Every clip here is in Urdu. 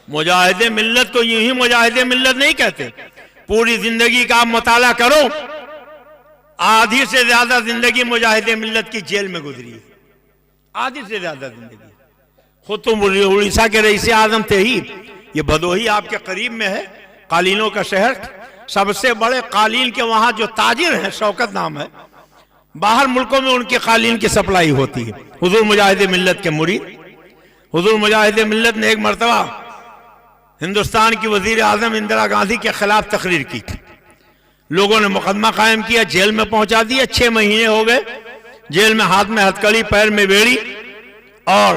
مجاہد ملت کو یوں ہی مجاہد ملت نہیں کہتے. پوری زندگی کا آپ مطالعہ کرو، آدھی سے زیادہ زندگی مجاہد ملت کی جیل میں گزری ہے. آدھی سے زیادہ زندگی. خود تم اڑیسہ کے رئیس اعظم تھے ہی. یہ بھدوہی آپ کے قریب میں ہے، قالینوں کا شہر. سب سے بڑے قالین کے وہاں جو تاجر ہیں، شوکت نام ہے، باہر ملکوں میں ان کی قالین کی سپلائی ہوتی ہے. حضور مجاہد ملت کے مرید. حضور مجاہد ملت نے ایک مرتبہ ہندوستان کی وزیر اعظم اندرا گاندھی کے خلاف تقریر کی. لوگوں نے مقدمہ قائم کیا، جیل میں پہنچا دیا. 6 مہینے ہو گئے جیل میں، ہاتھ میں ہتکڑی، پیر میں بیڑی اور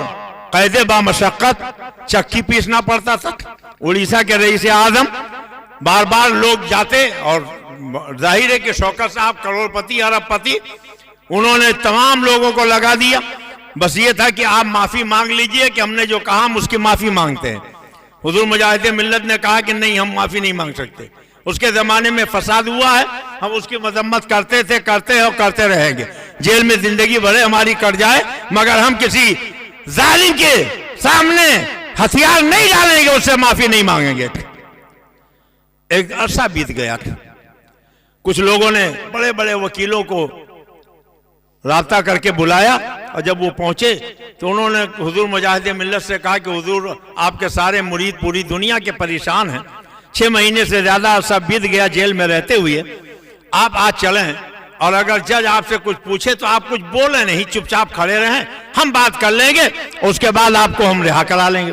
قید بامشقت چکی پیسنا پڑتا تھا. اڑیسہ کے رئیس اعظم بار بار لوگ جاتے، اور ظاہر ہے کہ شوکت صاحب کروڑ پتی، ارب پتی، انہوں نے تمام لوگوں کو لگا دیا. بس یہ تھا کہ آپ معافی مانگ لیجئے کہ ہم نے جو کہا ہم اس کی معافی مانگتے ہیں. حضور مجاہد ملت نے کہا کہ نہیں، ہم معافی نہیں مانگ سکتے. اس کے زمانے میں فساد ہوا ہے، ہم اس کی مذمت کرتے تھے، کرتے ہیں اور کرتے رہیں گے. جیل میں زندگی بھرے ہماری کٹ جائے مگر ہم کسی ظالم کے سامنے ہتھیار نہیں ڈالیں گے، اس سے معافی نہیں مانگیں گے. ایک عرصہ بیت گیا. کچھ لوگوں نے بڑے بڑے وکیلوں کو رابطہ کر کے بلایا، اور جب وہ پہنچے تو انہوں نے حضور مجاہد ملت سے کہا کہ حضور آپ کے سارے مرید پوری دنیا کے پریشان ہیں، 6 مہینے سے زیادہ عرصہ بیت گیا جیل میں رہتے ہوئے، آپ آج چلیں اور اگر جج آپ سے کچھ پوچھے تو آپ کچھ بولیں نہیں، چپ چاپ کھڑے رہیں، ہم بات کر لیں گے، اس کے بعد آپ کو ہم رہا کرا لیں گے.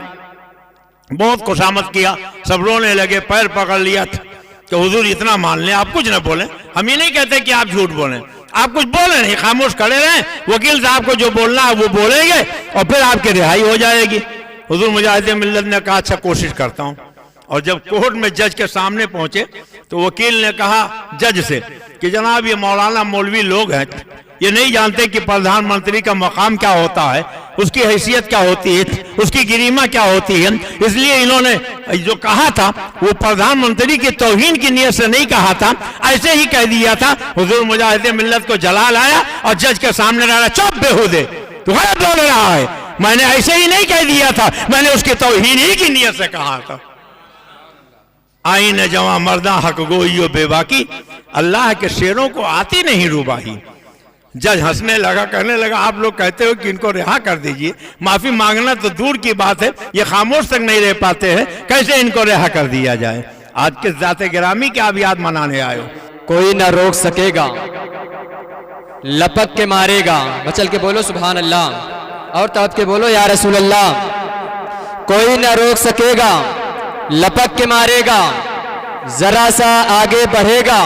بہت خوشامد کیا، سب رونے لگے، پیر پکڑ لیا کہ حضور اتنا مان لیں، آپ کچھ نہ بولیں. ہم یہ نہیں کہتے کہ آپ جھوٹ بولیں، آپ کچھ بولیں نہیں، خاموش کھڑے رہیں، وکیل صاحب کو جو بولنا ہے وہ بولیں گے اور پھر آپ کی رہائی ہو جائے گی. حضور مجاہد ملت نے کہا اچھا کوشش کرتا ہوں. اور جب کورٹ میں جج کے سامنے پہنچے تو وکیل نے کہا جج سے کہ جناب یہ مولانا مولوی لوگ ہیں، یہ نہیں جانتے کہ پردھان منتری کا مقام کیا ہوتا ہے، اس کی حیثیت کیا ہوتی ہے، اس کی گریما کیا ہوتی ہے، اس لیے انہوں نے جو کہا تھا وہ پردھان منتری کی توہین کی نیت سے نہیں کہا تھا، ایسے ہی کہہ دیا تھا. حضور مجاہد ملت کو جلال آیا اور جج کے سامنے رہا، چپ بےہودے تو غلط بول رہا ہے، میں نے ایسے ہی نہیں کہہ دیا تھا، میں نے اس کی توہین ہی کی نیت سے کہا تھا. آئین جواں مرداں حق گوئی و بے باکی، اللہ کے شیروں کو آتی نہیں روباہی. جج ہنسنے لگا، کہنے لگا آپ لوگ کہتے ہو کہ ان کو رہا کر دیجئے، معافی مانگنا تو دور کی بات ہے، یہ خاموش تک نہیں رہ پاتے ہیں، کیسے ان کو رہا کر دیا جائے. آج کس ذات گرامی کی آپ یاد منانے آئے ہو؟ کوئی نہ روک سکے گا، لپک کے مارے گا. بچل کے بولو سبحان اللہ، اور توت کے بولو یا رسول اللہ. کوئی نہ روک سکے گا، لپک کے مارے گا، ذرا سا آگے بڑھے گا،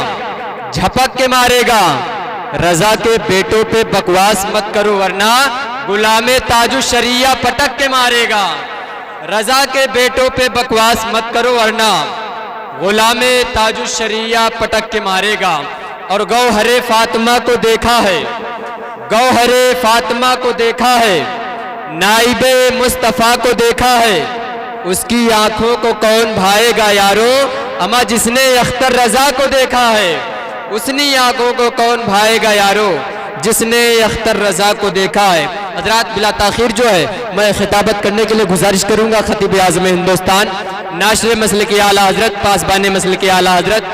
جھپک کے مارے گا. رضا کے بیٹوں پہ بکواس مت کرو ورنہ غلام تاج الشریعہ پٹک کے مارے گا. رضا کے بیٹوں پہ بکواس مت کرو ورنہ غلام تاج الشریعہ پٹک کے مارے گا. اور گوہر فاطمہ کو دیکھا ہے، گوہر فاطمہ کو دیکھا ہے، نائب مصطفیٰ کو دیکھا ہے، اس کی آنکھوں کو کون بھائے گا یارو. اما جس نے اختر رضا کو دیکھا ہے، اسنی آنکھوں کو کون بھائے گا یارو، جس نے اختر رضا کو دیکھا ہے. حضرات بلا تاخیر جو ہے میں خطابت کرنے کے لیے گزارش کروں گا خطیب اعظم ہندوستان، ناشر مسلک اعلیٰ حضرت، پاسبان مسلک اعلیٰ حضرت،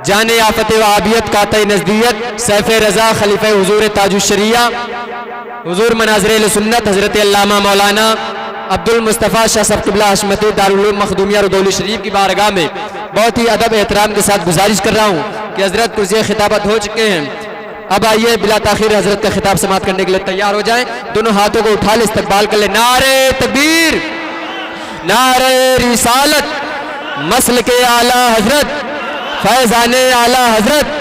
جان آفت وہابیت قاطع نزدیت، سیف رضا خلیفہ حضور تاج الشریعہ، حضور مناظر اہل سنت حضرت علامہ مولانا عبد المصطفیٰ شاہ صاحب قبلہ حشمتی دارالعلوم مخدومیہ رودولی شریف کی بارگاہ میں بہت ہی ادب احترام کے ساتھ گزارش کر رہا ہوں کہ حضرت کچھ خطابت ہو چکے ہیں. اب آئیے بلا تاخیر حضرت کا خطاب سماعت کرنے کے لیے تیار ہو جائیں. دونوں ہاتھوں کو اٹھا لے، استقبال کر لے. نعرہ تکبیر، نعرہ رسالت، مسلک اعلیٰ حضرت، فیضان اعلیٰ حضرت،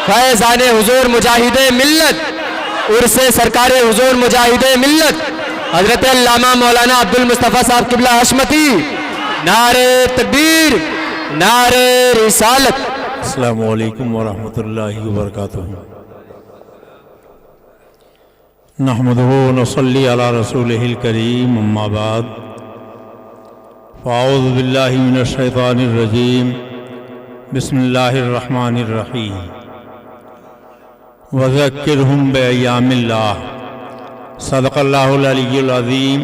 فیضان حضور مجاہد ملت، عرس سرکار حضور مجاہد ملت حضرت علامہ مولانا عبد المصطفیٰ صاحب قبلہ حشمتی. نعرہ تکبیر، نعرہ رسالت. السلام علیکم ورحمۃ اللہ وبرکاتہ. نحمدہ ونصلی علی رسولہ الکریم، اما بعد، فاعوذ باللہ من الشیطان الرجیم، بسم اللہ الرحمن الرحیم. وذکرہم بایام اللہ. صدق اللہ العلی العظیم.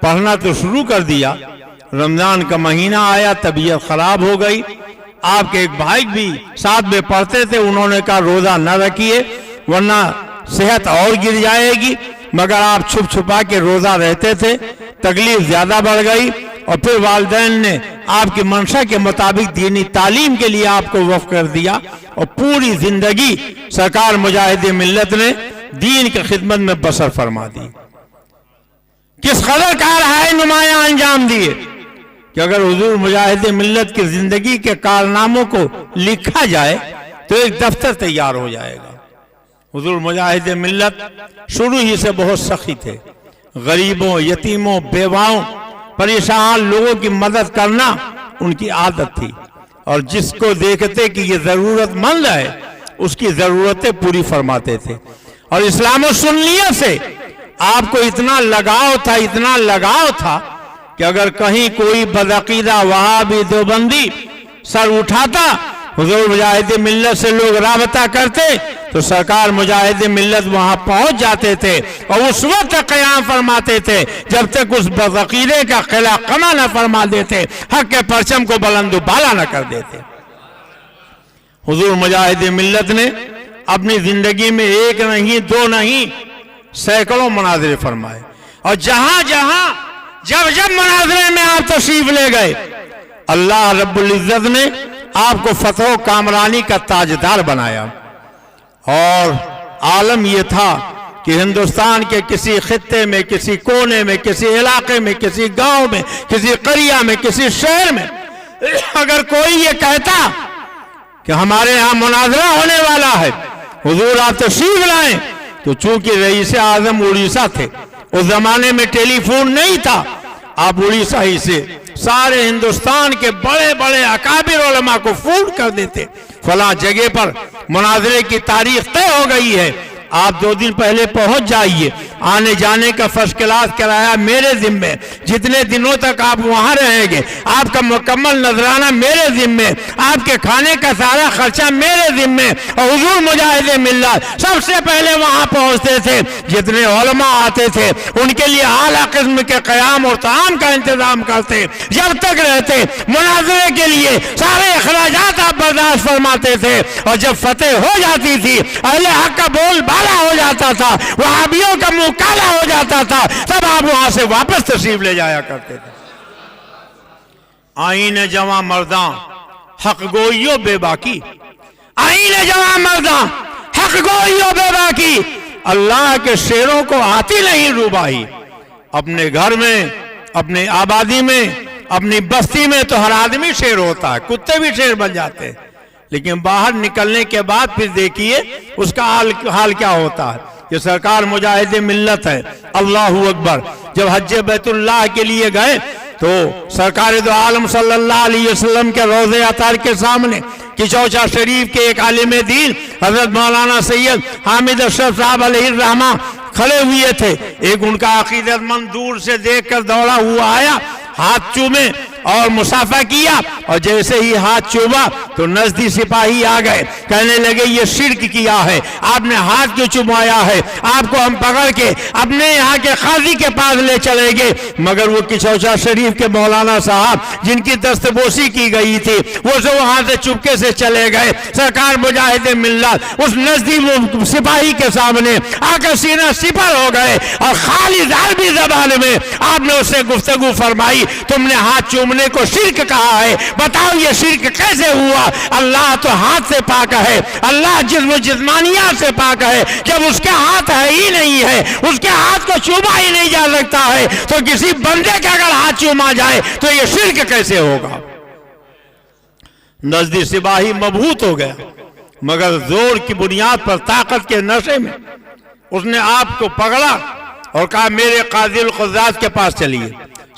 پڑھنا تو شروع کر دیا. رمضان کا مہینہ آیا, طبیعت خراب ہو گئی. آپ کے ایک بھائی بھی ساتھ میں پڑھتے تھے, انہوں نے کہا روزہ نہ رکھیے ورنہ صحت اور گر جائے گی. مگر آپ چھپ چھپا کے روزہ رہتے تھے, تکلیف زیادہ بڑھ گئی. اور پھر والدین نے آپ کی منشا کے مطابق دینی تعلیم کے لیے آپ کو وقف کر دیا, اور پوری زندگی سرکار مجاہد ملت نے دین کی خدمت میں بسر فرما دی. کس قدر کارہائے نمایاں انجام دیے کہ اگر حضور مجاہد ملت کی زندگی کے کارناموں کو لکھا جائے تو ایک دفتر تیار ہو جائے گا. حضور مجاہد ملت شروع ہی سے بہت سخی تھے. غریبوں, یتیموں, بیواؤں, پریشان لوگوں کی مدد کرنا ان کی عادت تھی, اور جس کو دیکھتے کہ یہ ضرورت مند ہے اس کی ضرورتیں پوری فرماتے تھے. اور اسلام و سنیت سے آپ کو اتنا لگاؤ تھا کہ اگر کہیں کوئی بدعقیدہ وہابی دیوبندی سر اٹھاتا, حضور مجاہد ملت سے لوگ رابطہ کرتے تو سرکار مجاہد ملت وہاں پہنچ جاتے تھے, اور اس وقت قیام فرماتے تھے جب تک اس بدعقیدے کا قلع قمع نہ فرما دیتے, حق کے پرچم کو بلند و بالا نہ کر دیتے. حضور مجاہد ملت نے اپنی زندگی میں ایک نہیں, دو نہیں, سینکڑوں مناظرے فرمائے. اور جہاں جب مناظرے میں آپ تشریف لے گئے, اللہ رب العزت نے آپ کو فتح و کامرانی کا تاجدار بنایا. اور عالم یہ تھا کہ ہندوستان کے کسی خطے میں, کسی کونے میں, کسی علاقے میں, کسی گاؤں میں, کسی قریہ میں, کسی شہر میں اگر کوئی یہ کہتا کہ ہمارے ہاں مناظرہ ہونے والا ہے, حضور آپ تشریف لائیں, تو چونکہ رئیس اعظم اڑیسہ تھے, اس زمانے میں ٹیلی فون نہیں تھا, آپ اڑیسہ ہی سے سارے ہندوستان کے بڑے بڑے اکابر علماء کو فون کر دیتے, فلاں جگہ پر مناظرے کی تاریخ طے ہو گئی ہے, آپ 2 دن پہلے پہنچ جائیے. آنے جانے کا فرسٹ کلاس کرایہ میرے ذمے, جتنے دنوں تک آپ وہاں رہیں گے آپ کا مکمل نذرانہ میرے ذمے, آپ کے کھانے کا سارا خرچہ میرے ذمے. اور حضور مجاہد ملت سب سے پہلے وہاں پہنچتے تھے, جتنے علماء آتے تھے ان کے لیے اعلیٰ قسم کے قیام اور طعام کا انتظام کرتے, جب تک رہتے مناظرے کے لیے سارے اخراجات آپ برداشت فرماتے تھے. اور جب فتح ہو جاتی تھی, اہل حق کا بول بالا ہو جاتا تھا, وہابیوں کا منہ کالا ہو جاتا تھا, تب آپ وہاں سے واپس تشریف لے جایا کرتے تھے. آئین جواں مرداں حق گوئیو بے باکی, آئین جواں مرداں حق گوئیو بے باکی. اللہ کے شیروں کو آتی نہیں روبائی. اپنے گھر میں, اپنے آبادی میں, اپنی بستی میں تو ہر آدمی شیر ہوتا ہے, کتے بھی شیر بن جاتے ہیں, لیکن باہر نکلنے کے بعد پھر دیکھیے اس کا حال کیا ہوتا ہے. یہ سرکار مجاہد ملت ہے. اللہ اکبر. جب حج بیت اللہ کے لیے گئے تو سرکار دو عالم صلی اللہ علیہ وسلم کے روضہ اطہر کے سامنے کچوچا شریف کے ایک عالم دین حضرت مولانا سید حامد اشرف صاحب علیہ الرحمہ کھڑے ہوئے تھے. ایک ان کا عقیدت مند دور سے دیکھ کر دوڑا ہوا آیا, ہاتھ چومے اور مصافحہ کیا, اور جیسے ہی ہاتھ چوما تو نزدی سپاہی آ گئے, کہنے لگے یہ شرک کیا ہے, آپ نے ہاتھ کیوں چمایا ہے, آپ کو ہم پکڑ کے اپنے یہاں کے قاضی کے پاس لے چلیں گے. مگر وہ کچوچا شریف کے مولانا صاحب جن کی دستبوسی کی گئی تھی وہ سے وہاں سے چپکے سے چلے گئے. سرکار مجاہد ملت اس نزدی سپاہی کے سامنے آ کر سینہ سپر ہو گئے, اور خالص عربی زبان میں آپ نے اس سے گفتگو فرمائی, تم نے ہاتھ چومنے کو شرک کہا ہے, بتاؤ یہ شرک کیسے ہوا؟ اللہ تو ہاتھ سے پاک ہے, اللہ جسم و جسمانیات سے پاک ہے. جب اس کے ہاتھ ہے ہی نہیں ہے, اس کے ہاتھ کو چوما ہی نہیں جا سکتا ہے, تو کسی بندے کا اگر ہاتھ چوما جائے تو یہ شرک کیسے ہوگا؟ نزدی سپاہی مبہوت ہو گیا, مگر زور کی بنیاد پر طاقت کے نشے میں اس نے آپ کو پکڑا اور کہا میرے قاضی القضات کے پاس چلیے.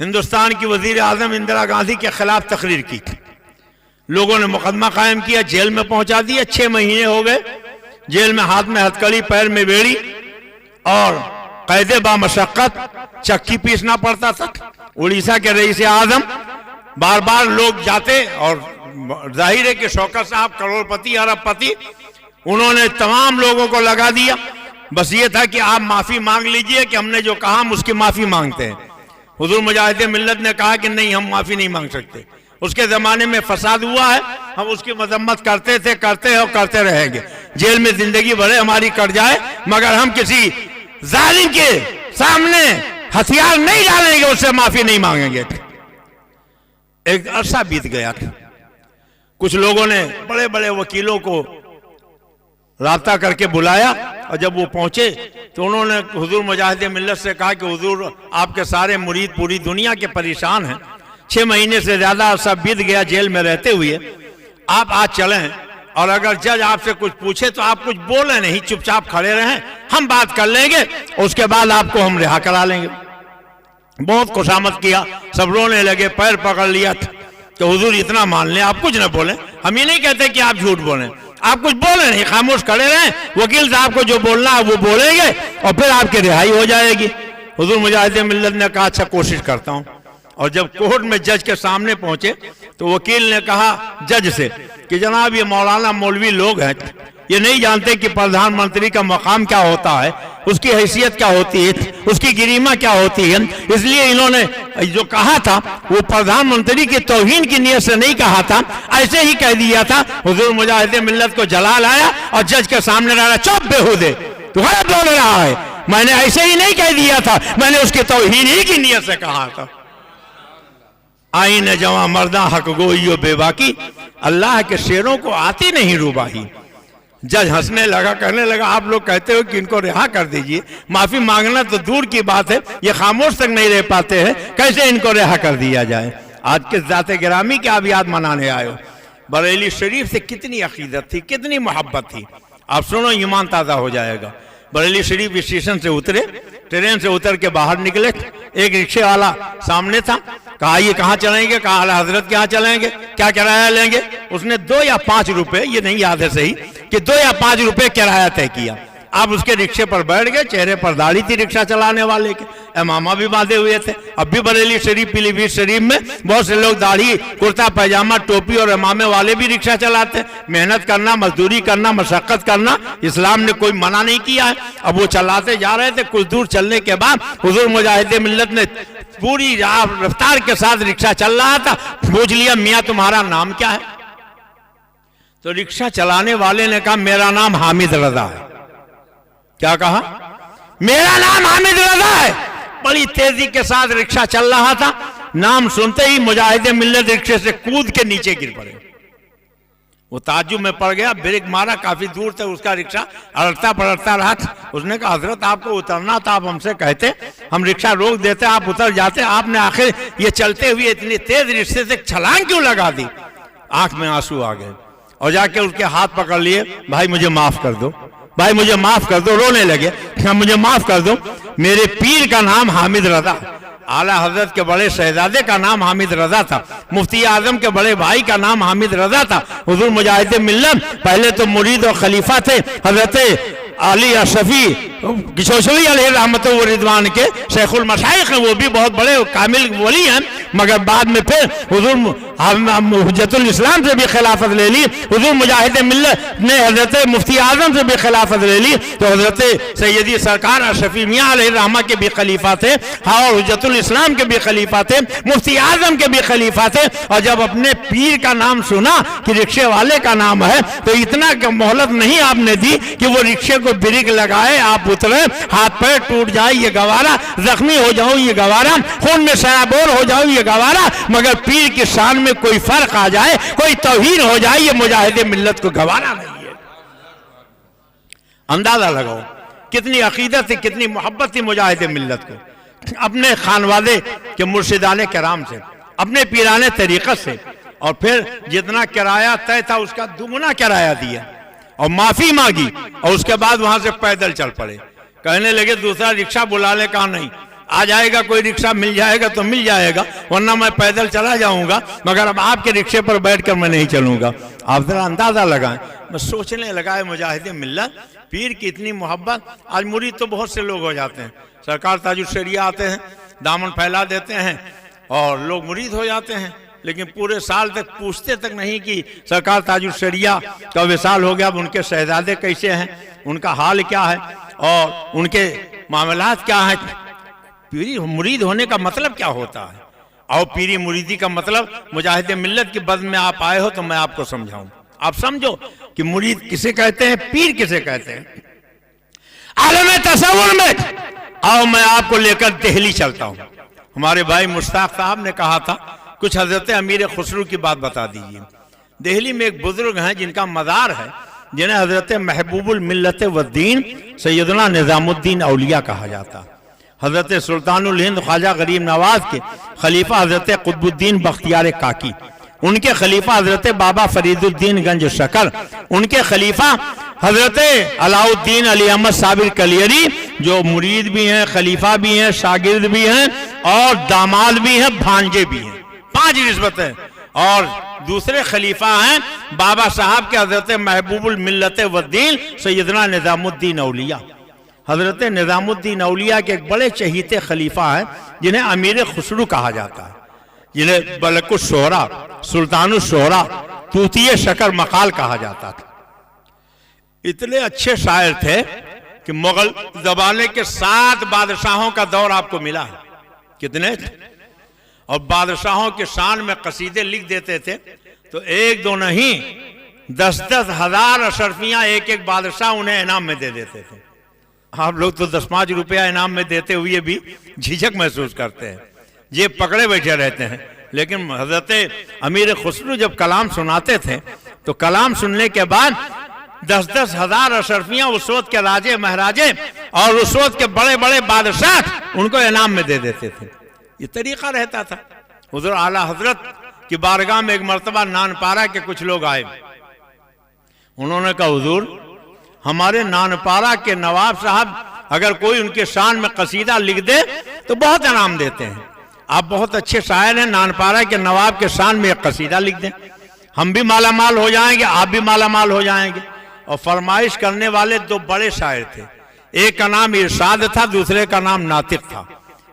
ہندوستان کی وزیر اعظم اندرا گاندھی کے خلاف تقریر کی، لوگوں نے مقدمہ قائم کیا، جیل میں پہنچا دیا، 6 مہینے ہو گئے جیل میں، ہاتھ میں ہتھکڑی، پیر میں بیڑی اور قید بامشقت چکی پیسنا پڑتا تھا۔ اڑیسہ کے رئیس اعظم بار بار لوگ جاتے، اور ظاہر ہے کہ شوکت صاحب کروڑ پتی ارب پتی، انہوں نے تمام لوگوں کو لگا دیا، بس یہ تھا کہ آپ معافی مانگ لیجئے کہ ہم نے جو کہا ہم اس کی معافی مانگتے ہیں۔ حضور مجاہد ملت نے کہا کہ نہیں، ہم معافی نہیں مانگ سکتے، اس کے زمانے میں فساد ہوا ہے، ہم اس کی مذمت کرتے تھے، کرتے ہیں اور کرتے رہیں گے، جیل میں زندگی بھرے ہماری کٹ جائے، مگر ہم کسی ظالم کے سامنے ہتھیار نہیں ڈالیں گے، اس سے معافی نہیں مانگیں گے۔ ایک عرصہ بیت گیا، کچھ لوگوں نے بڑے بڑے وکیلوں کو رابطہ کر کے بلایا، اور جب وہ پہنچے تو انہوں نے حضور مجاہد ملت سے کہا کہ حضور آپ کے سارے مرید پوری دنیا کے پریشان ہیں، 6 مہینے سے زیادہ عرصہ بیت گیا جیل میں رہتے ہوئے، آپ آج چلیں، اور اگر جج آپ سے کچھ پوچھے تو آپ کچھ بولیں نہیں، چپ چاپ کھڑے رہیں، ہم بات کر لیں گے، اس کے بعد آپ کو ہم رہا کرا لیں گے۔ بہت خوشامد کیا، سب رونے لگے، پیر پکڑ لیا کہ حضور اتنا مان لیں، آپ کچھ نہ بولیں، ہم یہ نہیں کہتے کہ آپ جھوٹ بولیں، آپ کچھ بولیں نہیں، خاموش کھڑے رہیں، وکیل صاحب کو جو بولنا ہے وہ بولیں گے اور پھر آپ کی رہائی ہو جائے گی۔ حضور مجاہد ملت نے کہا اچھا کوشش کرتا ہوں، اور جب کورٹ میں جج کے سامنے پہنچے تو وکیل نے کہا جج سے کہ جناب یہ مولانا مولوی لوگ ہیں، یہ نہیں جانتے کہ پردھان منتری کا مقام کیا ہوتا ہے، اس کی حیثیت کیا ہوتی ہے، اس کی گریما کیا ہوتی ہے، اس لیے انہوں نے جو کہا تھا وہ پردھان منتری کی توہین کی نیت سے نہیں کہا تھا، ایسے ہی کہہ دیا تھا۔ حضور مجاہد ملت کو جلال آیا اور جج کے سامنے رہا، چپ بےہودے، تو غلط بول رہا ہے، میں نے ایسے ہی نہیں کہہ دیا تھا، میں نے اس کی توہین ہی کی نیت سے کہا تھا۔ آئین جواں مرداں حق گوئی و بے باکی، اللہ کے شیروں کو آتی نہیں روباہی۔ جج ہنسنے لگا، کہنے لگا آپ لوگ کہتے ہو کہ ان کو رہا کر دیجئے، معافی مانگنا تو دور کی بات ہے، یہ خاموش تک نہیں رہ پاتے ہیں، کیسے ان کو رہا کر دیا جائے۔ آج کے ذات گرامی کے آپ یاد منانے آئے ہو، بریلی شریف سے کتنی عقیدت تھی، کتنی محبت تھی، آپ سنو ایمان تازہ ہو جائے گا۔ بریلی شریف اسٹیشن سے اترے، ٹرین سے اتر کے باہر نکلے، ایک رکشے والا سامنے تھا، کہا یہ کہاں چلیں گے، کہا اعلی حضرت کہاں چلیں گے، کیا کرایہ لیں گے، اس نے 2 یا 5 روپے، یہ نہیں یاد ہے صحیح کہ 2 یا 5 روپے کرایہ طے کیا۔ آپ اس کے رکشے پر بیٹھ گئے، چہرے پر داڑھی تھی رکشہ چلانے والے کے، امامہ بھی باندھے ہوئے تھے۔ اب بھی بریلی شریف، پیلی بھیت شریف میں بہت سے لوگ داڑھی، کرتا پائجامہ، ٹوپی اور امامے والے بھی رکشہ چلاتے ہیں۔ محنت کرنا، مزدوری کرنا، مشقت کرنا اسلام نے کوئی منع نہیں کیا ہے۔ اب وہ چلاتے جا رہے تھے، کچھ دور چلنے کے بعد حضور مجاہد ملت نے پوری رفتار کے ساتھ رکشہ چل رہا تھا، پوچھ لیا میاں تمہارا نام کیا ہے؟ تو رکشہ چلانے والے نے کہا میرا نام حامد رضا ہے۔ کیا کہا؟ میرا نام حامد رضا ہے۔ بڑی تیزی کے ساتھ رکشہ چل رہا تھا، نام سنتے ہی مجاہد ملت رکشے سے کود کے نیچے گر پڑے۔ وہ تعجب میں پڑ گیا، بریک مارا، کافی دور تک اس کا رکشہ اڑتا پڑتا رہا۔ اس نے کہا حضرت آپ کو اترنا تھا، آپ ہم سے کہتے، ہم رکشہ روک دیتے، آپ اتر جاتے، آپ نے آخر یہ چلتے ہوئے اتنی تیز رکشے سے چھلانگ کیوں لگا دی؟ آنکھ میں آنسو آ گئے اور جا کے اس کے ہاتھ پکڑ لیے، بھائی مجھے معاف کر دو، بھائی مجھے معاف کر دو، رونے لگے، مجھے معاف کر دو، میرے پیر کا نام حامد رضا، اعلیٰ حضرت کے بڑے شہزادے کا نام حامد رضا تھا، مفتی اعظم کے بڑے بھائی کا نام حامد رضا تھا۔ حضور مجاہد ملت پہلے تو مرید اور خلیفہ تھے حضرت علی اشرفی کشوشوی علیہ رحمت و رضوان کے شیخ المشائخ ہیں، وہ بھی بہت بڑے کامل ولی ہیں، مگر بعد میں پھر حضور حجت الاسلام سے بھی خلافت لے لی، حضور مجاہد ملت نے حضرت مفتی اعظم سے بھی خلافت لے لی، تو حضرت سیدی سرکار اشرفی میاں علیہ الرحمہ کے بھی خلیفہ تھے، اور حجت الاسلام کے بھی خلیفہ تھے، مفتی اعظم کے بھی خلیفہ تھے، اور جب اپنے پیر کا نام سنا کہ رکشے والے کا نام ہے تو اتنا مہلت نہیں آپ نے دی کہ وہ رکشے کو بریک لگائے، آپ اترے، ہاتھ پیر ٹوٹ جائے یہ گوارا، زخمی ہو جاؤں یہ گوارا، خون میں سرابور ہو جاؤں یہ گوارا، مگر پیر کی شان میں کوئی فرق آ جائے، کوئی توہین ہو جائے، یہ مجاہد ملت کو گوارا نہیں ہے۔ اندازہ لگاؤ کتنی عقیدت تھی، کتنی محبت تھی مجاہد ملت کو، اپنے خانوادے کے مرشدان کرام سے، اپنے پیرانے طریقت سے، اور پھر جتنا کرایہ طے تھا اس کا دگنا کرایہ دیا اور معافی مانگی، اور اس کے بعد وہاں سے پیدل چل پڑے۔ کہنے لگے دوسرا رکشہ بلا لے، کہا نہیں، آ جائے گا کوئی رکشہ مل جائے گا تو مل جائے گا، ورنہ میں پیدل چلا جاؤں گا، مگر اب آپ کے رکشے پر بیٹھ کر میں نہیں چلوں گا۔ آپ ذرا اندازہ لگائیں۔ میں سوچنے لگا ہے مجاہد ملت پیر کی اتنی محبت، آج مرید تو بہت سے لوگ ہو جاتے ہیں، سرکار تاج الشریعہ آتے ہیں، دامن پھیلا دیتے ہیں اور لوگ مرید ہو جاتے ہیں، لیکن پورے سال تک پوچھتے تک نہیں کہ سرکار تاج الشریعہ کا وصال ہو گیا، اب ان کے شہزادے کیسے ہیں، ان کا حال کیا ہے اور ان کے معاملات کیا ہیں۔ پیری مرید ہونے کا مطلب کیا ہوتا ہے، اور پیری مریدی کا مطلب مجاہد ملت کی بزم میں آپ آئے ہو تو میں آپ کو سمجھاؤں، آپ سمجھو کہ مرید کسے کہتے ہیں، پیر کسے کہتے ہیں۔ عالم تصور میں آؤ میں آپ کو لے کر دہلی چلتا ہوں۔ ہمارے بھائی مشتاق صاحب نے کہا تھا کچھ حضرت امیر خسرو کی بات بتا دیجیے۔ دہلی میں ایک بزرگ ہیں جن کا مزار ہے، جنہیں حضرت محبوب الملت والدین سیدنا نظام الدین اولیاء کہا جاتا۔ حضرت سلطان الہند خواجہ غریب نواز کے خلیفہ حضرت قطب الدین بختیار کاکی، ان کے خلیفہ حضرت بابا فرید الدین گنج شکر، ان کے خلیفہ حضرت علاؤ الدین علی احمد صابر کلیری، جو مرید بھی ہیں، خلیفہ بھی ہیں، شاگرد بھی ہیں اور داماد بھی ہیں، بھانجے بھی ہیں، 5 نسبتیں۔ اور دوسرے خلیفہ ہیں بابا صاحب کے حضرت محبوب الملت والدین سیدنا نظام الدین اولیاء۔ حضرت نظام الدین اولیاء کے ایک بڑے چہیتے خلیفہ ہیں جنہیں امیر خسرو کہا جاتا ہے، جنہیں ملک الشعراء، سلطان الشعراء، طوطی شکر مقال کہا جاتا تھا۔ اتنے اچھے شاعر تھے کہ مغل زمانے کے 7 بادشاہوں کا دور آپ کو ملا ہے۔ کتنے؟ اور بادشاہوں کے شان میں قصیدے لکھ دیتے تھے تو 1-2 نہیں 10-10 ہزار اشرفیاں ایک ایک بادشاہ انہیں انعام میں دے دیتے تھے۔ آپ لوگ تو 10-5 روپیہ انعام میں دیتے ہوئے بھی جھجک محسوس کرتے ہیں، یہ پکڑے بیٹھے رہتے ہیں۔ لیکن حضرت امیر خسرو جب کلام سناتے تھے تو کلام سننے کے بعد 10-10 ہزار اشرفیاں اس وقت کے راجے مہاراجے اور اس وقت کے بڑے بڑے بادشاہ ان کو انعام میں دے دیتے تھے۔ یہ طریقہ رہتا تھا۔ حضور اعلیٰ حضرت کی بارگاہ میں ایک مرتبہ نان پارا کے کچھ لوگ آئے، انہوں نے کہا حضور ہمارے نان پارا کے نواب صاحب اگر کوئی ان کے شان میں قصیدہ لکھ دے تو بہت انعام دیتے ہیں، آپ بہت اچھے شاعر ہیں، نان پارا کے نواب کے شان میں ایک قصیدہ لکھ دیں، ہم بھی مالا مال ہو جائیں گے، آپ بھی مالا مال ہو جائیں گے۔ اور فرمائش کرنے والے 2 بڑے شاعر تھے، ایک کا نام ارشاد تھا، دوسرے کا نام ناطق تھا۔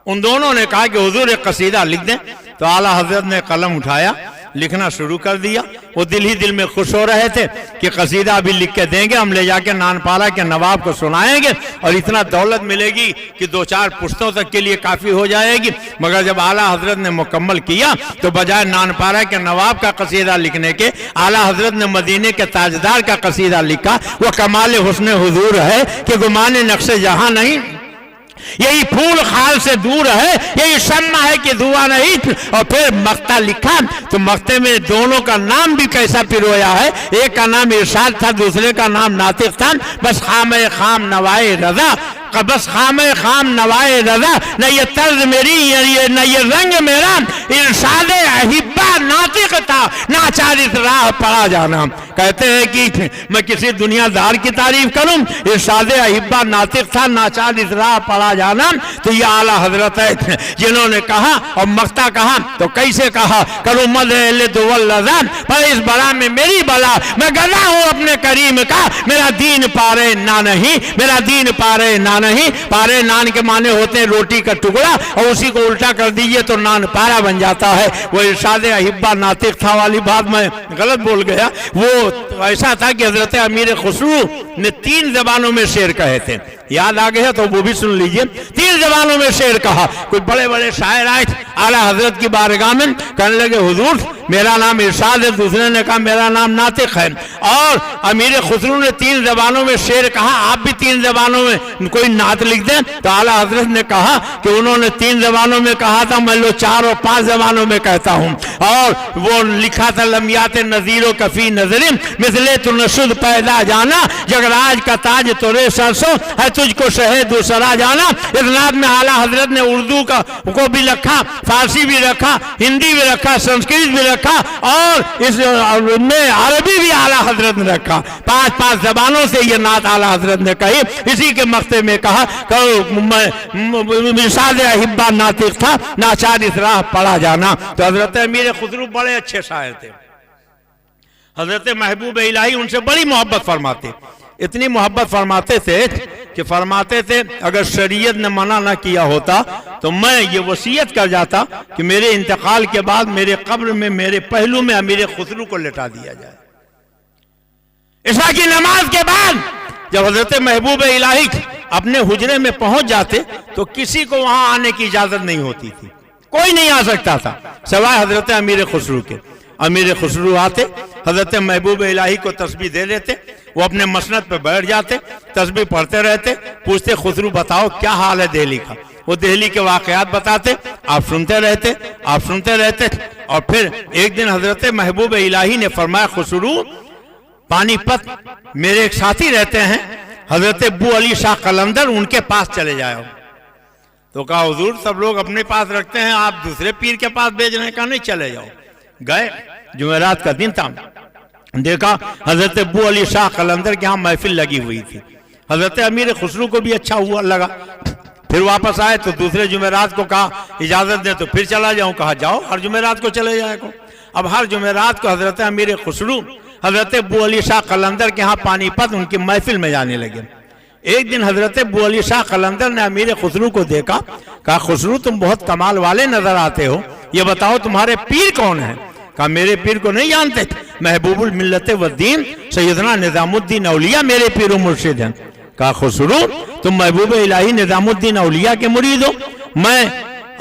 ان دونوں نے کہا کہ حضور ایک قصیدہ لکھ دیں، تو اعلیٰ حضرت نے قلم اٹھایا، لکھنا شروع کر دیا۔ وہ دل ہی دل میں خوش ہو رہے تھے کہ قصیدہ ابھی لکھ کے دیں گے، ہم لے جا کے نان پارا کے نواب کو سنائیں گے اور اتنا دولت ملے گی کہ 2-4 پشتوں تک کے لیے کافی ہو جائے گی۔ مگر جب اعلیٰ حضرت نے مکمل کیا تو بجائے نان پارا کے نواب کا قصیدہ لکھنے کے اعلیٰ حضرت نے مدینے کے تاجدار کا قصیدہ لکھا۔ وہ کمال حسن حضور ہے کہ گمان نقش جہاں نہیں، یہی پھول خال سے دور ہے، یہی شمع ہے کہ دھواں نہیں۔ اور پھر مقطع لکھا تو مقطع میں دونوں کا نام بھی کیسا پرویا ہے، ایک کا نام ارشاد تھا، دوسرے کا نام ناطق تھا۔ بس خام خام نوائے رضا، بس خام خام نوائے رضا، نہ یہ طرز میری نہ یہ رنگ میرا، ارشاد احبہ ناطق تھا، ناچار اس راہ پڑا جانا۔ کہتے ہیں کہ میں کسی دنیا دار کی تعریف کروں، ارشاد احبہ ناطق تھا، ناچار اس راہ پڑا جانا۔ تو یہ اعلیٰ حضرت ہے جنہوں نے کہا اور مقطع کہا تو کیسے کہا، کروں مد اہل دول لذان، پر اس بلا میں میری بلا، میں گلا ہوں اپنے کریم کا، میرا دین پارے نہ نہیں، میرا دین پارے نہ نہیں۔ پارے نان کے معنی ہوتے ہیں روٹی کا ٹکڑا، اور اسی کو الٹا کر دیجئے تو نان پارا بن جاتا ہے۔ وہ ارشاد احبہ ناطق تھا والی بات میں غلط بول گیا، وہ ایسا تھا کہ حضرت امیر خسرو نے 3 زبانوں میں شعر کہے تھے، یاد آ گیا تو وہ بھی سن لیجئے۔ 3 زبانوں میں شعر کہا۔ کچھ بڑے بڑے شاعر آئے اعلیٰ حضرت کی بارگاہ میں، کہنے لگے حضور میرا نام ارشاد ہے، دوسرے نے کہا میرا نام ناطق ہے، اور امیر خسرو نے 3 زبانوں میں شعر کہا، آپ بھی 3 زبانوں میں کوئی نعت لکھ دیں۔ تو اعلیٰ حضرت نے کہا کہ انہوں نے 3 زبانوں میں کہا تھا، میں 4 اور 5 زبانوں میں کہتا ہوں، اور وہ لکھا تھا لمیات نظیر و کفی نظرم مثلے تو نشد پیدا جانا، جگراج کا تاج تورے سرسوں ہے تجھ کو شہ دوسرا جانا۔ اس نعت میں اعلیٰ حضرت نے اردو کو بھی رکھا، فارسی بھی رکھا، ہندی بھی رکھا، سنسکرت بھی رکھا، رکھا اور اس میں عربی بھی اعلیٰ حضرت نے رکھا، 5 زبانوں سے یہ نعت اعلیٰ حضرت نے کہی۔ اسی کے مقطع میں کہا کہ ارشاد احبا ناطق تھا، ناچار اس راہ پڑا جانا۔ تو حضرت امیر خسرو بڑے اچھے شاعر تھے، حضرت محبوب الہی ان سے بڑی محبت فرماتے، اتنی محبت فرماتے تھے کہ فرماتے تھے اگر شریعت نے منع نہ کیا ہوتا تو میں یہ وصیت کر جاتا کہ میرے انتقال کے بعد میرے قبر میں میرے پہلو میں امیر خسرو کو لٹا دیا جائے۔ عشاء کی نماز کے بعد جب حضرت محبوب الہی اپنے حجرے میں پہنچ جاتے تو کسی کو وہاں آنے کی اجازت نہیں ہوتی تھی، کوئی نہیں آ سکتا تھا سوائے حضرت امیر خسرو کے۔ امیر خسرو آتے، حضرت محبوب الہی کو تسبیح دے لیتے، وہ اپنے مسند پہ بیٹھ جاتے، تسبیح پڑھتے رہتے، پوچھتے خسرو بتاؤ کیا حال ہے دہلی کا، وہ دہلی کے واقعات بتاتے، آپ سنتے رہتے۔ اور پھر ایک دن حضرت محبوب الہی نے فرمایا خسرو پانی پت میرے ایک ساتھی رہتے ہیں حضرت ابو علی شاہ قلندر، ان کے پاس چلے جاؤ۔ تو کہا حضور سب لوگ اپنے پاس رکھتے ہیں، آپ دوسرے پیر کے پاس بھیجنے کا نہیں، چلے جاؤ۔ گئے، جمعرات کا دن تھا، دیکھا حضرت ابو علی شاہ قلندر کے ہاں محفل لگی ہوئی تھی۔ حضرت امیر خسرو کو بھی اچھا ہوا لگا، پھر واپس آئے تو دوسرے جمعرات کو کہا اجازت دے تو پھر چلا جاؤں، کہا جاؤ ہر جمعرات کو چلے جائے کو۔ اب ہر جمعرات کو حضرت امیر خسرو حضرت ابو علی شاہ قلندر کے ہاں پانی پت ان کی محفل میں جانے لگے۔ ایک دن حضرت ابو علی شاہ قلندر نے امیر خسرو کو دیکھا، کہا خسرو تم بہت کمال والے نظر آتے ہو، یہ بتاؤ تمہارے پیر کون ہیں؟ کہا میرے پیر کو نہیں جانتے، محبوب الملت والدین سیدنا نظام الدین اولیاء میرے پیر و مرشد ہیں۔ کہا خسرو تم محبوب الہی نظام الدین اولیاء کے مرید ہو، میں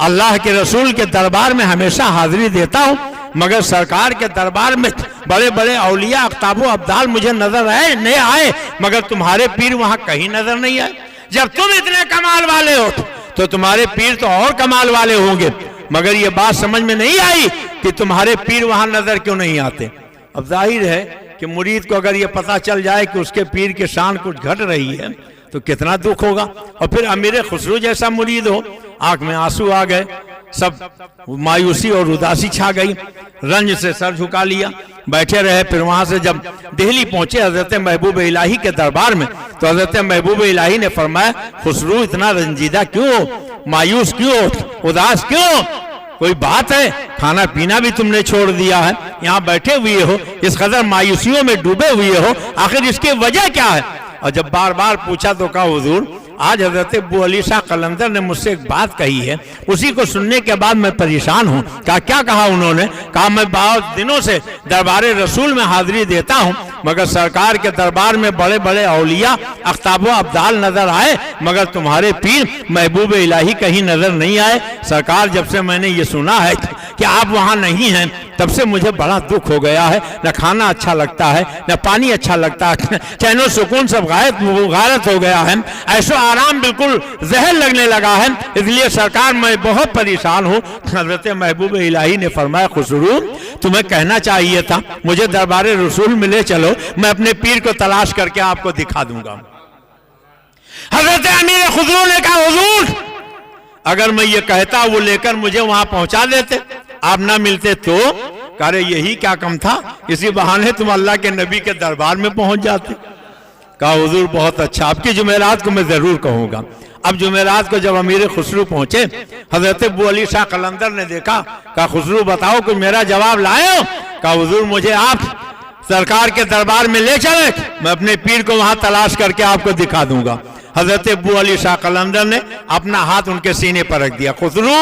اللہ کے رسول کے دربار میں ہمیشہ حاضری دیتا ہوں، مگر سرکار کے دربار میں بڑے بڑے اولیاء اقطاب و ابدال مجھے نظر آئے مگر تمہارے پیر وہاں کہیں نظر نہیں آئے۔ جب تم اتنے کمال والے ہو تو تمہارے پیر تو اور کمال والے ہوں گے، مگر یہ بات سمجھ میں نہیں آئی کہ تمہارے پیر وہاں نظر کیوں نہیں آتے۔ اب ظاہر ہے کہ مرید کو اگر یہ پتا چل جائے کہ اس کے پیر کی شان کچھ گھٹ رہی ہے تو کتنا دکھ ہوگا۔ اور پھر امیر خسرو جیسا مرید ہو، آنکھ میں آنسو آ گئے، سب مایوسی اور اداسی چھا گئی، رنج سے سر جھکا لیا، بیٹھے رہے۔ پھر وہاں سے جب دہلی پہنچے حضرت محبوب الہی کے دربار میں تو حضرت محبوب الہی نے فرمایا خسرو اتنا رنجیدہ کیوں ہو، مایوس کیوں ہو، اداس کیوں ہو؟ کوئی بات ہے؟ کھانا پینا بھی تم نے چھوڑ دیا ہے، یہاں بیٹھے ہوئے ہو، اس قدر مایوسیوں میں ڈوبے ہوئے ہو، آخر اس کی وجہ کیا ہے؟ اور جب بار بار پوچھا تو کہا حضور آج حضرت ابو علی شاہ قلندر نے مجھ سے ایک بات کہی ہے، اسی کو سننے کے بعد میں پریشان ہوں۔ کہا کیا کہا انہوں نے؟ کہا میں بہت دنوں سے دربار رسول میں حاضری دیتا ہوں مگر سرکار کے دربار میں بڑے بڑے اولیاء اقطاب و ابدال نظر آئے مگر تمہارے پیر محبوب الہی کہیں نظر نہیں آئے۔ سرکار جب سے میں نے یہ سنا ہے کہ آپ وہاں نہیں ہیں تب سے مجھے بڑا دکھ ہو گیا ہے، نہ کھانا اچھا لگتا ہے نہ پانی اچھا لگتا ہے، چین و سکون سب غارت ہو گیا ہے، ایسو آرام بالکل زہر لگنے لگا ہے، اس لیے سرکار میں بہت پریشان ہوں۔ حضرت محبوب الہی نے فرمایا خسرو تمہیں کہنا چاہیے تھا مجھے دربار رسول میں لے چلو، میں اپنے پیر کو تلاش کر کے آپ کو دکھا دوں گا۔ حضرت امیر خسرو نے کہا حضور اگر میں یہ کہتا وہ لے کر مجھے وہاں پہنچا دیتے، آپ نہ ملتے تو؟ کہا رہے یہی کیا کم تھا، اسی بہانے تم اللہ کے نبی کے دربار میں پہنچ جاتے۔ کہا حضور بہت اچھا، اب کی جمعرات کو میں ضرور کہوں گا۔ اب جمعرات کو جب امیر خسرو پہنچے حضرت ابو علی شاہ قلندر نے دیکھا، کہا خسرو بتاؤ کچھ میرا جواب لائے ہو؟ کہا حضور مجھے آپ سرکار کے دربار میں لے چلے، میں اپنے پیر کو وہاں تلاش کر کے آپ کو دکھا دوں گا۔ حضرت ابو علی شاہ قلندر نے اپنا ہاتھ ان کے سینے پر رکھ دیا، خسرو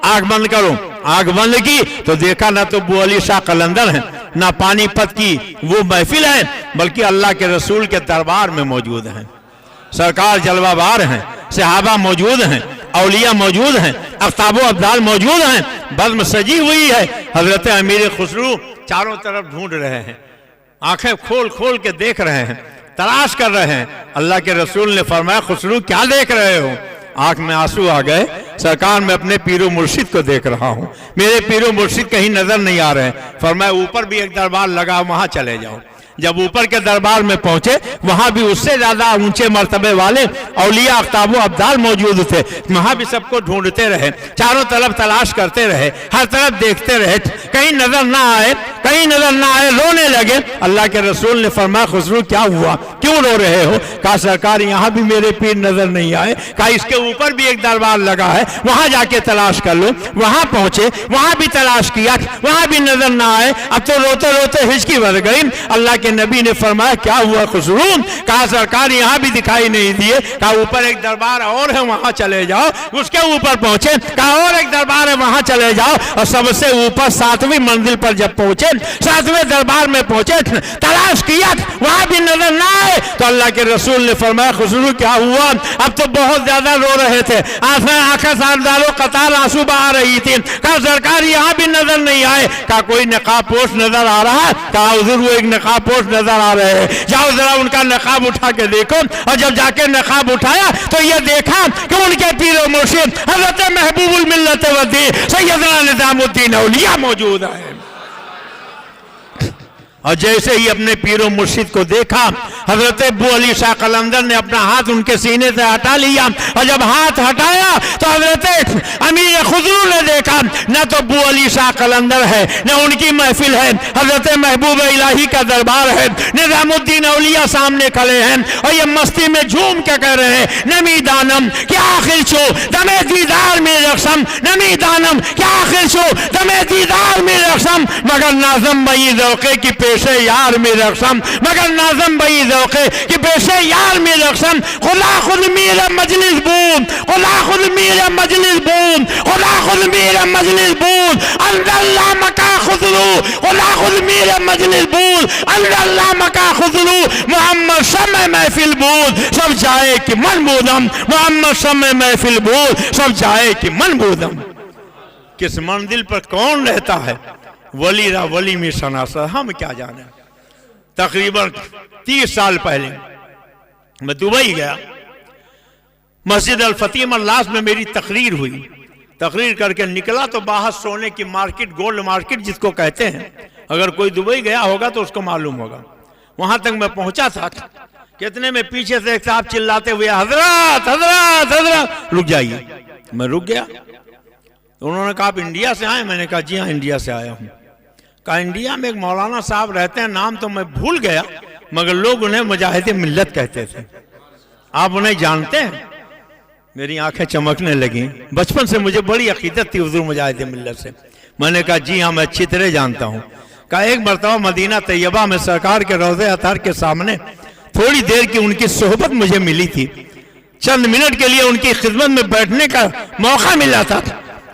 آنکھ بند کرو۔ آنکھ بند کی تو دیکھا نہ تو ابو علی شاہ قلندر ہیں نہ پانی پت کی وہ محفل ہے بلکہ اللہ کے رسول کے دربار میں موجود ہیں، سرکار جلوہ بار ہیں، صحابہ موجود ہیں، اولیاء موجود ہیں، اقطاب و ابدال موجود ہیں، بزم سجی ہوئی ہے۔ حضرت امیر خسرو چاروں طرف ڈھونڈ رہے ہیں، آنکھیں کھول کھول کے دیکھ رہے ہیں، تلاش کر رہے ہیں۔ اللہ کے رسول نے فرمایا خسرو کیا دیکھ رہے ہو؟ آنکھ میں آنسو آ گئے، سرکار میں اپنے پیر و مرشد کو دیکھ رہا ہوں، میرے پیر و مرشد کہیں نظر نہیں آ رہے ہیں۔ فرمایا اوپر بھی ایک دربار لگا وہاں چلے جاؤ۔ جب اوپر کے دربار میں پہنچے وہاں بھی اس سے زیادہ اونچے مرتبے والے اولیاء اقطاب و ابدال موجود تھے. وہاں بھی سب کو ڈھونڈتے رہے, چاروں طرف تلاش کرتے رہے, ہر طرف دیکھتے رہے, کہیں نظر نہ آئے, کہیں نظر نہ آئے, رونے لگے. اللہ کے رسول نے فرمایا خسرو کیا ہوا, کیوں رو رہے ہو؟ کہا سرکار یہاں بھی میرے پیر نظر نہیں آئے. کہا اس کے اوپر بھی ایک دربار لگا ہے, وہاں جا کے تلاش کر لو. وہاں پہنچے, وہاں بھی تلاش کیا, وہاں بھی نظر نہ آئے. اب تو روتے روتے ہچکی بھر گئی. اللہ کے نبی نے فرمایا کیا ہوا خسرو؟ کہا سرکار یہاں بھی دکھائی نہیں دیے. کہا اوپر ایک دربار اور ہے وہاں چلے جاؤ. اس کے اوپر پہنچے, کہا اور ایک دربار ہے وہاں چلے جاؤ. اور سب سے اوپر 7ویں منزل پر جب پہنچے, 7ویں دربار میں پہنچے, تلاش کیا, وہاں بھی نظر نہ آئے. تو اللہ کے رسول نے فرمایا خسرو کیا ہوا؟ اب تو بہت زیادہ رو رہے تھے, آنکھیں سارداروں قطار آنسو بہا رہی تھی. کہا سرکار یہاں بھی نظر نہیں آئے. کہا کوئی نقاب پوش نظر آ رہا ہے؟ کہا حضور وہ ایک نقاب پوش نظر آ رہے ہیں, جاؤ ذرا ان کا نقاب اٹھا کے دیکھو. اور جب جا کے نقاب اٹھایا تو یہ دیکھا کہ ان کے پیر و مرشد حضرت محبوب الملت والدین سیدنا نظام الدین اولیاء موجود ہیں. اور جیسے ہی اپنے پیر و مرشد کو دیکھا, حضرت ابو علی شاہ قلندر نے اپنا ہاتھ ان کے سینے سے ہٹا لیا. اور جب ہاتھ ہٹایا تو حضرت امیر خضرو نے دیکھا نہ تو ابو علی شاہ قلندر ہے, نہ ان کی محفل ہے, حضرت محبوب الہی کا دربار ہے. نظام الدین اولیاء سامنے کھڑے ہیں اور یہ مستی میں جھوم کے کہہ رہے ہیں نمی دانم کیا آخر چھو دم دیدار میں رقصم, نمی دانم کیا آخر چھو دم دیدار میں رقصم, مگر ناظم بئی ذوقے کی پیشے یار میں رقصم, مگر ناظم بئی ذوقے کی پیشے یار میں رقصم. خدا خود میرا مجلس بود, خدا خود میرا مجلس بود, خدا خود میرا مجلس بود, اندر اللہ مکا خضرو, خدا خود میرا مجلس بود, اندر اللہ مکا خضرو. محمد شمع محفل بود سب جائے کہ من بودم, محمد شمع محفل بود سب جائے کہ من بودم. کس منزل پر کون رہتا ہے ولی را ولی میں شناسا ہم کیا جانے. تقریباً 30 سال پہلے میں دبئی گیا, مسجد الفتح ملاس میں میری تقریر ہوئی. تقریر کر کے نکلا تو باہر سونے کی مارکیٹ, گولڈ مارکیٹ جس کو کہتے ہیں, اگر کوئی دبئی گیا ہوگا تو اس کو معلوم ہوگا. وہاں تک میں پہنچا تھا, کتنے میں پیچھے سے ایک صاحب چلاتے ہوئے حضرات حضرات حضرات رک جائیے. میں رک گیا. انہوں نے کہا آپ انڈیا سے آئے؟ میں نے کہا جی ہاں انڈیا سے آیا ہوں. کہا انڈیا میں ایک مولانا صاحب رہتے ہیں, نام تو میں بھول گیا, مگر لوگ انہیں مجاہد ملت کہتے تھے, آپ انہیں جانتے ہیں؟ میری آنکھیں چمکنے لگیں. بچپن سے مجھے بڑی عقیدت تھی حضور مجاہد ملت سے. میں نے کہا جی ہاں میں اچھی طرح جانتا ہوں. کہا ایک مرتبہ مدینہ طیبہ میں سرکار کے روضہ اطہر کے سامنے تھوڑی دیر کی ان کی صحبت مجھے ملی تھی. چند منٹ کے لیے ان کی خدمت میں بیٹھنے کا موقع ملا تھا.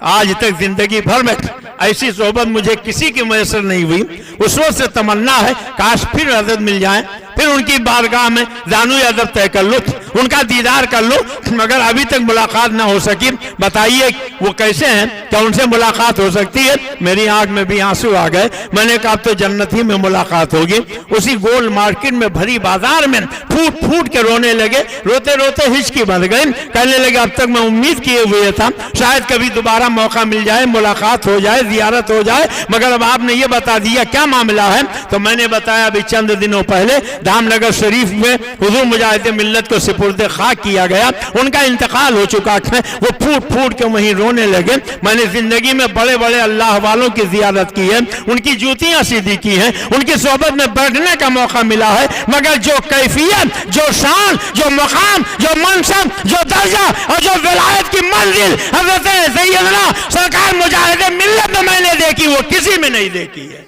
آج تک زندگی بھر میں ایسی صحبت مجھے کسی کی میسر نہیں ہوئی. اس وقت سے تمنا ہے کاش پھر حضرت مل جائیں, پھر ان کی بارگاہ میں زانوی ادب طے کر لو, ان کا دیدار کر لو, مگر ابھی تک ملاقات نہ ہو سکی. بتائیے وہ کیسے ہیں, کیا ان سے ملاقات ہو سکتی ہے؟ میری آنکھ میں بھی آنسو آ گئے. میں نے کہا اب تو جنت ہی میں ملاقات ہوگی. اسی گولڈ مارکیٹ میں بھری بازار میں پھوٹ پھوٹ کے رونے لگے, روتے روتے ہچکی بن گئے. کہنے لگے اب تک میں امید کیے ہوئے تھا شاید کبھی دوبارہ موقع مل جائے, ملاقات ہو جائے, زیارت ہو جائے, مگر اب آپ نے یہ بتا دیا کیا معاملہ ہے. تو میں نے بتایا ابھی چند دنوں پہلے دھام نگر شریف میں حضور مجاہد ملت کو سپرد خاک کیا گیا, ان کا انتقال ہو چکا ہے. وہ پھوٹ پھوٹ کے وہیں رونے لگے. میں نے زندگی میں بڑے بڑے اللہ والوں کی زیارت کی ہے, ان کی جوتیاں سیدھی کی ہیں, ان کی صحبت میں بیٹھنے کا موقع ملا ہے, مگر جو کیفیت, جو شان, جو مقام, جو منصب, جو درجہ اور جو ولایت کی منزل حضرت سیدنا سرکار مجاہد ملت میں نے دیکھی وہ کسی میں نہیں دیکھی ہے.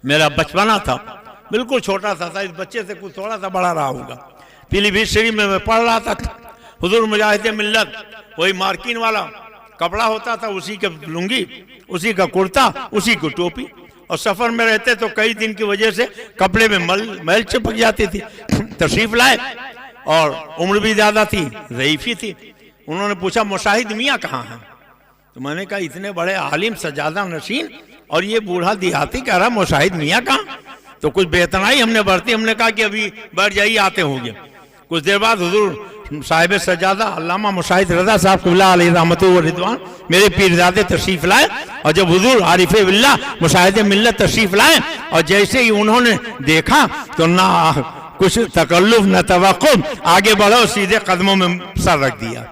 میرا بچپنا تھا, بالکل چھوٹا سا تھا, اس بچے سے کچھ تھوڑا سا بڑا رہا ہوگا. پیلی بھیت شریف میں پڑھ رہا تھا. حضور مجاہد ملت وہی مارکین والا کپڑا ہوتا تھا, اسی کا لنگی, اسی کا کرتا, اسی کو ٹوپی, اور سفر میں رہتے تو کئی دن کی وجہ سے کپڑے میں میل چپک جاتی تھی. تشریف لائے اور عمر بھی زیادہ تھی, ضعیفی تھی. انہوں نے پوچھا مشاہد میاں کہاں ہیں؟ تو میں نے کہا اتنے بڑے عالم سجادہ نشین اور یہ بوڑھا دیہاتی کہہ رہا مشاہد میاں کہاں؟ تو کچھ بے اتنائی ہم نے برتی. ہم نے کہا کہ ابھی بیٹھ جائیے, آتے ہوں گے. کچھ دیر بعد حضور صاحب سجادہ علامہ مشاہد رضا صاحب قبلہ علیہ رحمت و رضوان میرے پیرزادے تشریف لائے، اور جب حضور عارف باللہ مشاہد ملت تشریف لائے، اور جیسے ہی انہوں نے دیکھا تو نہ کچھ تکلف نہ توقف، آگے بڑھو، سیدھے قدموں میں سر رکھ دیا،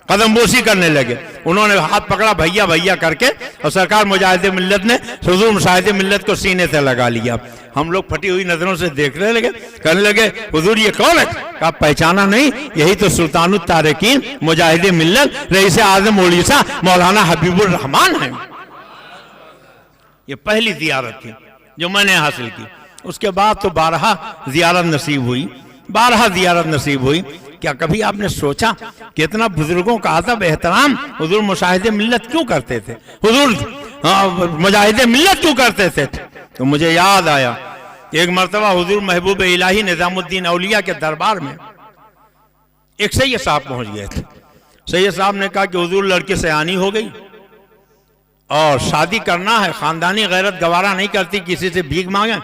قدم بوسی کرنے لگے۔ انہوں نے ہاتھ پکڑا بھیا بھیا کر کے، اور سرکار مجاہد ملت نے حضور مشاہد ملت کو سینے سے لگا لیا۔ ہم لوگ پھٹی ہوئی نظروں سے دیکھنے لگے، کہنے لگے حضور یہ کون ہے؟ کہا پہچانا نہیں، یہی تو سلطان التارکین مجاہد ملت رئیس اعظم اڑیسہ مولانا حبیب الرحمان ہیں۔ یہ پہلی زیارت تھی جو میں نے حاصل کی۔ اس کے بعد تو بارہا زیارت نصیب ہوئی، بارہا زیارت نصیب ہوئی۔ کیا کبھی آپ نے سوچا کہ اتنا بزرگوں کا ادب احترام حضور مشاہد ملت کیوں کرتے تھے، حضور مجاہد ملت کیوں کرتے تھے؟ تو مجھے یاد آیا کہ ایک مرتبہ حضور محبوب الہی نظام الدین اولیاء کے دربار میں ایک سید صاحب پہنچ گئے تھے۔ سید صاحب نے کہا کہ حضور لڑکی سیانی ہو گئی اور شادی کرنا ہے، خاندانی غیرت گوارا نہیں کرتی کسی سے بھیک مانگیں،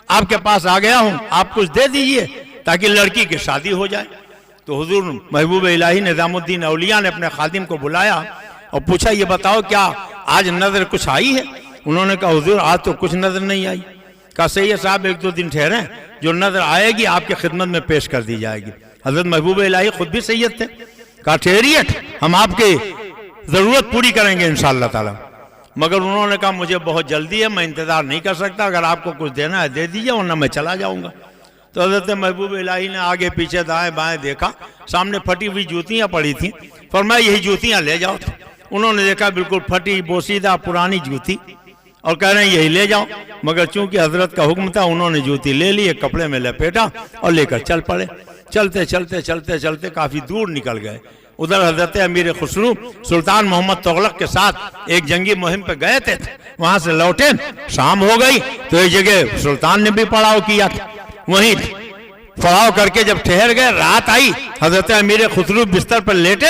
آپ کے پاس آ گیا ہوں، آپ کچھ دے دیجئے تاکہ لڑکی کی شادی ہو جائے۔ تو حضور محبوب الہی نظام الدین اولیاء نے اپنے خادم کو بلایا اور پوچھا یہ بتاؤ کیا آج نظر کچھ آئی ہے؟ انہوں نے کہا حضور آج تو کچھ نظر نہیں آئی۔ کہا سید صاحب ایک دو دن ٹھہریں، جو نظر آئے گی آپ کی خدمت میں پیش کر دی جائے گی۔ حضرت محبوب الہی خود بھی سید تھے۔ کہا ٹھہریے، ہم آپ کی ضرورت پوری کریں گے انشاءاللہ تعالی۔ مگر انہوں نے کہا مجھے بہت جلدی ہے، میں انتظار نہیں کر سکتا، اگر آپ کو کچھ دینا ہے دے دیجئے ورنہ میں چلا جاؤں گا۔ تو حضرت محبوب الہی نے آگے پیچھے دائیں بائیں دیکھا، سامنے پھٹی ہوئی جوتیاں پڑی تھیں، فرمایا یہی جوتیاں لے جاؤ۔ انہوں نے دیکھا بالکل پھٹی بوسیدہ پرانی جوتی، اور کہہ رہے ہیں یہی لے جاؤ۔ مگر چونکہ حضرت کا حکم تھا انہوں نے جوتی لے لی، ایک کپڑے میں لپیٹا اور لے کر چل پڑے۔ چلتے چلتے چلتے چلتے کافی دور نکل گئے۔ ادھر حضرت امیر خسرو سلطان محمد تغلق کے ساتھ ایک جنگی مہم پہ گئے تھے، وہاں سے لوٹے، شام ہو گئی تو ایک جگہ سلطان نے بھی پڑاؤ کیا، وہیں پڑاؤ کر کے جب ٹھہر گئے، رات آئی، حضرت امیر خسرو بستر پر لیٹے،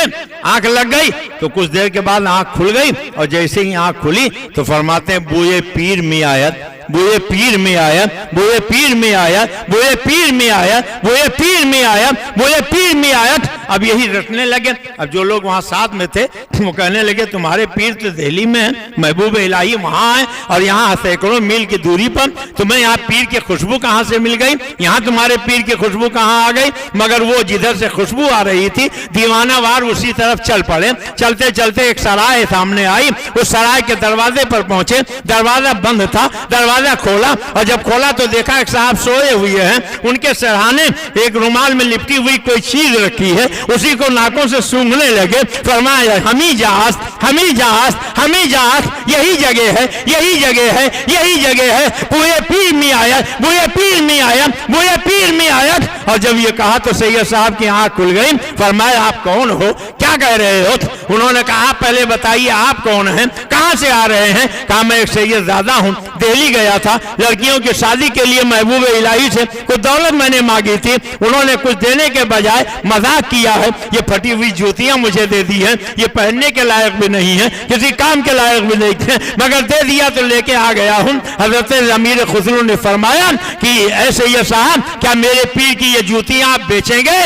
آنکھ لگ گئی تو کچھ دیر کے بعد آنکھ کھل گئی، اور جیسے ہی آنکھ کھلی تو فرماتے ہیں بوئے پیر میں آیت، بوئے پیر میں آیا، بوئے پیر میں آیا، بوئے پیر میں آیا، بوئے پیر میں آیا، بوئے پیر میں آیا۔ اب یہی رٹنے لگے۔ اب جو لوگ وہاں ساتھ میں تھے وہ کہنے لگے تمہارے پیر تو دہلی میں ہیں، محبوب الہی وہاں ہیں، اور یہاں سینکڑوں میل کی دوری پر تمہیں یہاں پیر کی خوشبو کہاں سے مل گئی؟ یہاں تمہارے پیر کی خوشبو کہاں آ گئی؟ مگر وہ جدھر سے خوشبو آ رہی تھی دیوانہ وار اسی طرف چل پڑے۔ چلتے چلتے ایک سرائے سامنے آئی، اس سرائے کے دروازے پر پہنچے، دروازہ بند تھا، دروازہ کھولا، اور جب کھولا تو دیکھا ایک صاحب سوئے ہوئے ہیں، ان کے سرہانے ایک رومال میں لپٹی ہوئی کوئی چیز رکھی ہے، اسی کو ناکوں سے سونگھنے لگے۔ فرمایا ہمیں جہاز، ہمیں جہاز، ہمیں جہاز، یہی جگہ ہے، یہی جگہ ہے، یہی جگہ ہے، بوئے پیر میں آیا، بوئے پیر میں آیا، بوئے پیر میں آیا۔ اور جب یہ کہا تو سید صاحب کی آنکھ کھل گئی۔ فرمایا آپ کون ہو، کیا کہہ رہے ہو؟ انہوں نے کہا آپ پہلے بتائیے آپ کون ہیں، کہاں سے آ رہے ہیں؟ کہا میں ایک سید زادہ ہوں، دہلی گیا تھا، لڑکیوں کی شادی کے لیے محبوب الہی سے کچھ دولت میں نے مانگی تھی، انہوں نے کچھ دینے کے بجائے مذاق کیا ہے، یہ پھٹی ہوئی جوتیاں مجھے دے دی ہیں، یہ پہننے کے لائق بھی نہیں ہیں، کسی کام کے لائق بھی نہیں تھے، مگر دے دیا تو لے کے آ گیا ہوں۔ حضرت امیر خسرو نے فرمایا کہ اے سید صاحب کیا میرے پیر کی یہ جوتیاں آپ بیچیں گے؟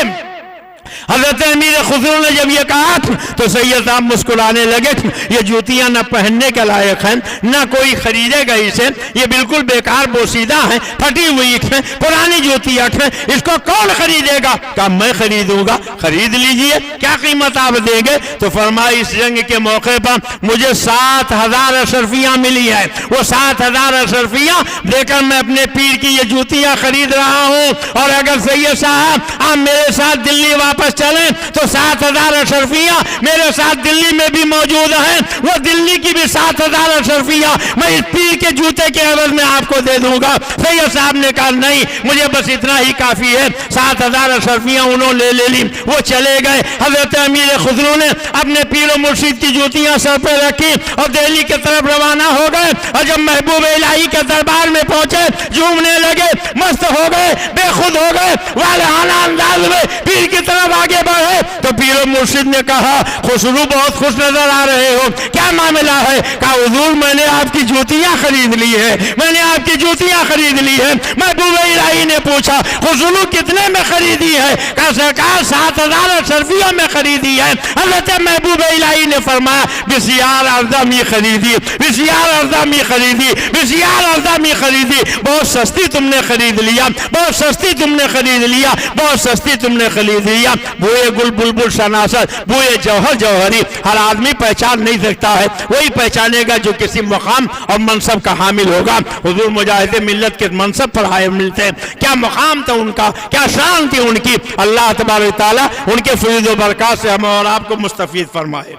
حضرت امیر خسرو نے جب یہ کہا تو سید صاحب مسکرانے لگے، یہ جوتیاں نہ پہننے کے لائق ہیں، نہ کوئی خریدے گا اسے، یہ بالکل بیکار بوسیدہ ہیں، پھٹی ہوئی ہیں، پرانی جوتیاں ہیں، اس کو کون خریدے گا؟ کہا میں خریدوں گا۔ خرید لیجئے، کیا قیمت آپ دیں گے؟ تو فرمایا اس جنگ کے موقع پر مجھے 7,000 اشرفیاں ملی ہیں، وہ 7,000 اشرفیاں دے کر میں اپنے پیر کی یہ جوتیاں خرید رہا ہوں، اور اگر سید صاحب آپ میرے ساتھ دلی واپس چلیں تو 7,000 اشرفیاں میرے ساتھ دلی میں بھی موجود ہیں، وہ دلی کی بھی 7,000 اشرفیاں میں اس پیر کے جوتے کے عوض میں آپ کو دے دوں گا۔ سید صاحب نے کہا نہیں، مجھے بس اتنا ہی کافی ہے۔ 7,000 اشرفیاں انہوں نے لے لی، وہ چلے گئے۔ حضرت امیر خسرو نے اپنے پیر و مرشد کی جوتیاں سر پہ رکھی اور دہلی کی طرف روانہ ہو گئے، اور جب محبوب الہی کے دربار میں پہنچے جھومنے لگے، مست ہو گئے، بے خود ہو گئے، والہانہ انداز میں پیر کی طرف آگے بڑھے تو پیر و مرشد نے کہا خسرو بہت خوش نظر آ رہے ہو, کیا معاملہ ہے؟ کہا حضور میں نے آپ کی جوتیاں خرید لی ہے, میں نے آپ کی جوتیاں خرید لی ہے. محبوب الہی نے پوچھا خسرو کتنے میں خریدی ہے؟ کہا سرکار 7,000 اشرفیوں میں خریدی ہے. حضرت محبوب الہی نے فرمایا بسیار ارزہ می خریدی, بسیار ارزہ می خریدی, بسیار ارزہ می خریدی, بہت سستی تم نے خرید لیا, بہت سستی تم نے خرید لیا, بہت سستی تم نے خرید لیا. بوئے گل بلبل شناست, بوئے جوہر جوہری ہر آدمی پہچان نہیں سکتا ہے, وہی پہچانے گا جو کسی مقام اور منصب کا حامل ہوگا. حضور مجاہد ملت کے منصب پر آئے ملتے ہیں, کیا مقام تھا ان کا, کیا شان تھی ان کی. اللہ تبارک تعالیٰ ان کے فیض و برکات سے ہم اور آپ کو مستفید فرمائے.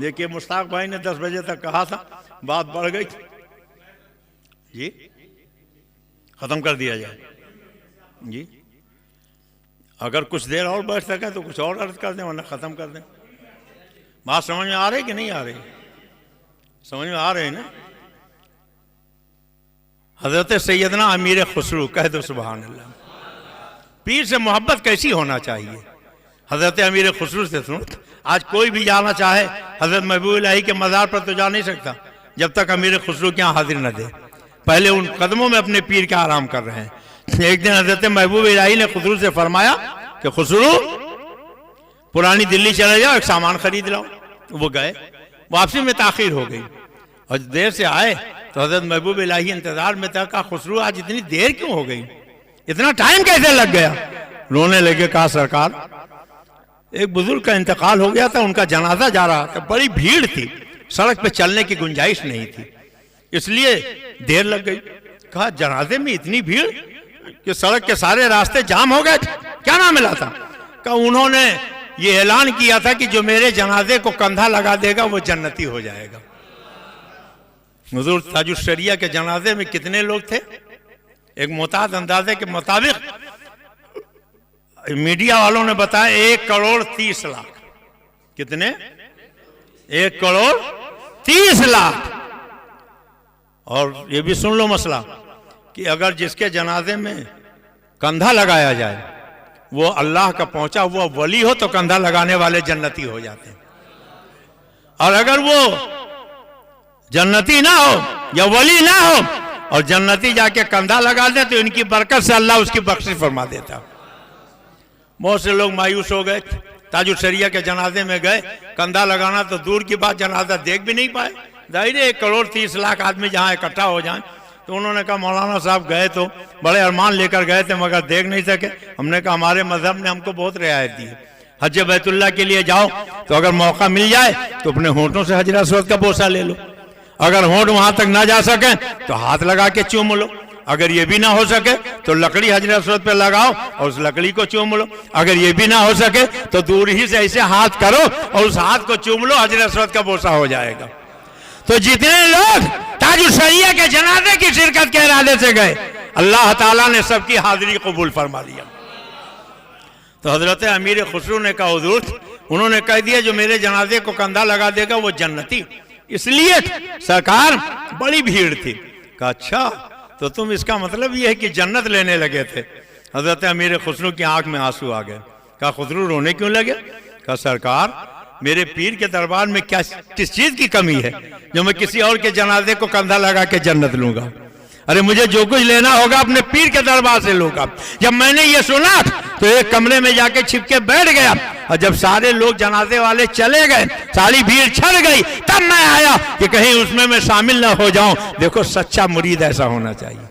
دیکھیے مشتاق بھائی نے 10 بجے تک کہا تھا, بات بڑھ گئی جی, ختم کر دیا جائے جی. اگر کچھ دیر اور بیٹھ سکے تو کچھ اور عرض کر دیں ورنہ ختم کر دیں. بات سمجھ میں آ رہی کہ نہیں آ رہی؟ سمجھ میں آ رہے نا. حضرت سیدنا امیر خسرو, کہہ دو سبحان اللہ. پیر سے محبت کیسی ہونا چاہیے؟ حضرت امیر خسرو سے سنو. آج کوئی بھی جانا چاہے حضرت محبوب الہی کے مزار پر تو جا نہیں سکتا جب تک امیر خسرو کے یہاں حاضر نہ دے. پہلے ان قدموں میں اپنے پیر کا آرام کر رہے ہیں. ایک دن حضرت محبوب الہی نے خسرو سے فرمایا کہ خسرو پرانی دلی چلے جاؤ, ایک سامان خرید لاؤ. وہ گئے, واپسی میں تاخیر ہو گئی اور دیر سے آئے تو حضرت محبوب الہی انتظار میں تھا. کہا خسرو آج اتنی دیر کیوں ہو گئی, اتنا ٹائم کیسے لگ گیا؟ رونے لگے. کہا سرکار ایک بزرگ کا انتقال ہو گیا تھا, ان کا جنازہ جا رہا تھا, بڑی بھیڑ تھی, سڑک پہ چلنے کی گنجائش نہیں تھی, اس لیے دیر لگ گئی. کہا جنازے میں اتنی بھیڑ کہ سڑک کے سارے راستے جام ہو گئے, کیا نام ملا تھا؟ کہ انہوں نے یہ اعلان کیا تھا کہ جو میرے جنازے کو کندھا لگا دے گا وہ جنتی ہو جائے گا. حضور تاج الشریعہ کے جنازے میں کتنے لوگ تھے؟ ایک معتاد اندازے کے مطابق میڈیا والوں نے بتایا 1,30,00,000. کتنے؟ 1,30,00,000. اور یہ بھی سن لو مسئلہ کہ اگر جس کے جنازے میں کندھا لگایا جائے وہ اللہ کا پہنچا ہوا ولی ہو تو کندھا لگانے والے جنتی ہو جاتے ہیں, اور اگر وہ جنتی نہ ہو یا ولی نہ ہو اور جنتی جا کے کندھا لگا دے تو ان کی برکت سے اللہ اس کی بخشش فرما دیتا. بہت سے لوگ مایوس ہو گئے, تاج الشریعہ کے جنازے میں گئے, کندھا لگانا تو دور کی بات جنازہ دیکھ بھی نہیں پائے. ظاہر ہے 1,30,00,000 آدمی جہاں اکٹھا ہو جائیں. تو انہوں نے کہا مولانا صاحب گئے تو بڑے ارمان لے کر گئے تھے مگر دیکھ نہیں سکے. ہم نے کہا ہمارے مذہب نے ہم کو بہت رعایت دی ہے, حج بیت اللہ کے لیے جاؤ تو اگر موقع مل جائے تو اپنے ہونٹوں سے حجر اسود کا بوسہ لے لو, اگر ہونٹ وہاں تک نہ جا سکیں تو ہاتھ لگا کے چوم لو, اگر یہ بھی نہ ہو سکے تو لکڑی حجر اسود پہ لگاؤ اور اس لکڑی کو چوم لو, اگر یہ بھی نہ ہو سکے تو دور ہی سے ایسے ہاتھ کرو اور اس ہاتھ کو چوم لو, حجر اسود کا بوسہ ہو جائے گا. تو جتنے لوگ تاج الشریعہ کے جنازے کی شرکت کے ارادے سے گئے اللہ تعالیٰ نے سب کی حاضری قبول فرما لیا. تو حضرت امیر خسرو نے کہا حضور, انہوں نے کہہ دیا جو میرے جنازے کو کندھا لگا دے گا وہ جنتی, اس لیے سرکار بڑی بھیڑ تھی. کہا اچھا تو تم اس کا مطلب یہ ہے کہ جنت لینے لگے تھے. حضرت امیر خسرو کی آنکھ میں آنسو آ گئے. کہا خسرو رونے کیوں لگے؟ کہا سرکار میرے پیر کے دربار میں کس چیز کی کمی ہے جو میں کسی اور کے جنازے کو کندھا لگا کے جنت لوں گا؟ ارے مجھے جو کچھ لینا ہوگا اپنے پیر کے دربار سے لوں گا. جب میں نے یہ سنا تو ایک کمرے میں جا کے چھپ کے بیٹھ گیا, اور جب سارے لوگ جنازے والے چلے گئے, ساری بھیڑ چھڑ گئی, تب میں آیا کہ کہیں اس میں شامل نہ ہو جاؤں. دیکھو سچا مرید ایسا ہونا چاہیے,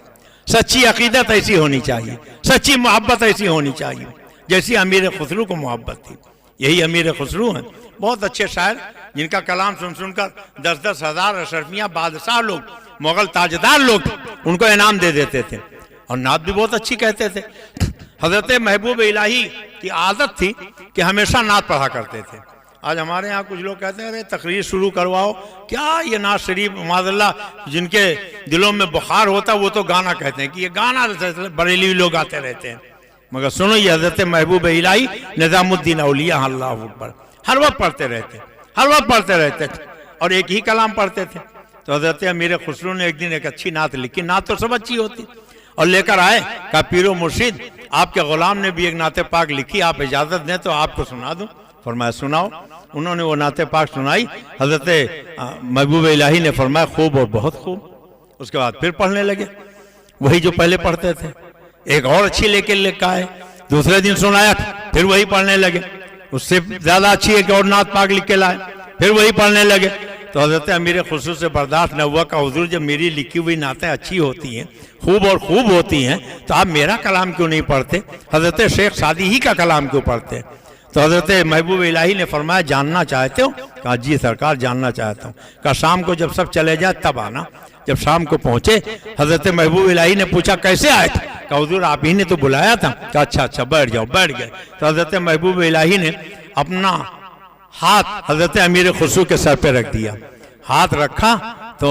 سچی عقیدت ایسی ہونی چاہیے, سچی محبت ایسی ہونی چاہیے جیسی امیر خسرو کو محبت تھی. یہی امیر خسرو ہیں, بہت اچھے شاعر جن کا کلام سن کر 10-10 ہزار اشرفیاں بادشاہ لوگ, مغل تاجدار لوگ ان کو انعام دے دیتے تھے, اور نعت بھی بہت اچھی کہتے تھے. حضرت محبوب الہی کی عادت تھی کہ ہمیشہ نعت پڑھا کرتے تھے. آج ہمارے ہاں کچھ لوگ کہتے ہیں ارے تقریر شروع کرواؤ, کیا یہ نعت شریف معاذ اللہ جن کے دلوں میں بخار ہوتا وہ تو گانا کہتے ہیں کہ یہ گانا بریلوی لوگ آتے رہتے ہیں. مگر سنو یہ حضرت محبوب الہی نظام الدین اولیاء اللہ اکبر ہر وقت پڑھتے رہتے, ہر وقت پڑھتے رہتے تھے اور ایک ہی کلام پڑھتے تھے. تو حضرت امیر خسرو نے ایک دن ایک اچھی نعت لکھی, نعت تو سب اچھی ہوتی, اور لے کر آئے. کہا پیر و مرشد آپ کے غلام نے بھی ایک نعت پاک لکھی, آپ اجازت دیں تو آپ کو سنا دوں. فرمایا سناؤ. انہوں نے وہ نعت پاک سنائی. حضرت محبوب الہی نے فرمایا خوب اور بہت خوب. اس کے بعد پھر پڑھنے لگے وہی جو پہلے پڑھتے تھے. ایک اور اچھی لے کے لے آئے, دوسرے دن سنایا, پھر وہی پڑھنے لگے. اس سے زیادہ اچھی ایک اور نعت پاک لکھ کے لائے, پھر وہی پڑھنے لگے. تو حضرت امیر خسرو سے برداشت نہ ہوا کہ حضور جب میری لکھی ہوئی نعتیں اچھی ہوتی ہیں, خوب اور خوب ہوتی ہیں, تو آپ میرا کلام کیوں نہیں پڑھتے, حضرت شیخ سعدی ہی کا کلام کیوں پڑھتے. تو حضرت محبوب الہی نے فرمایا جاننا چاہتے ہو؟ کہا جی سرکار جاننا چاہتا ہوں. کہا شام کو جب سب چلے جائے تب آنا. جب شام کو پہنچے حضرت محبوب الہی نے پوچھا کیسے آئے تھے؟ کہا حضور آپ ہی نے تو بلایا تھا. کہا اچھا بیٹھ جاؤ. بیٹھ گئے. تو حضرت محبوب الہی نے اپنا ہاتھ حضرت امیر خسرو کے سر پہ رکھ دیا. ہاتھ رکھا تو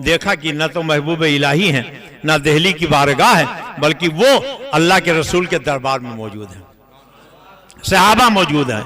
دیکھا کہ نہ تو محبوب الہی ہیں نہ دہلی کی بارگاہ ہے, بلکہ وہ اللہ کے رسول کے دربار میں موجود ہیں. صحابہ موجود ہیں,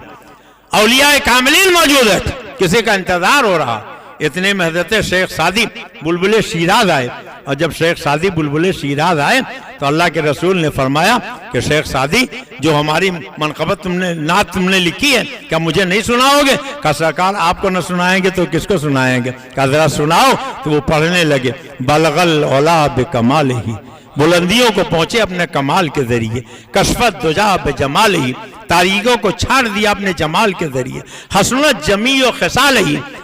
اولیاء کاملین موجود ہیں. کسی کا انتظار ہو رہا. اتنے میں حضرت شیخ سعدی بلبل شیراز آئے. اور جب شیخ سعدی بلبل شیراز آئے تو اللہ کے رسول نے فرمایا کہ شیخ سعدی جو ہماری منقبت نعت تم نے لکھی ہے کیا مجھے نہیں سناؤ گے؟ کہا سرکار آپ کو نہ سنائیں گے تو کس کو سنائیں گے؟ کہا ذرا سناؤ. تو وہ پڑھنے لگے بلغ العلا بکمالہ, بلندیوں کو پہنچے اپنے کمال کے ذریعے. کشفت دجا بجمالہ, تاریکوں کو چھاڑ دیا اپنے جمال کے ذریعے. حسنت جمیع و خصالہ,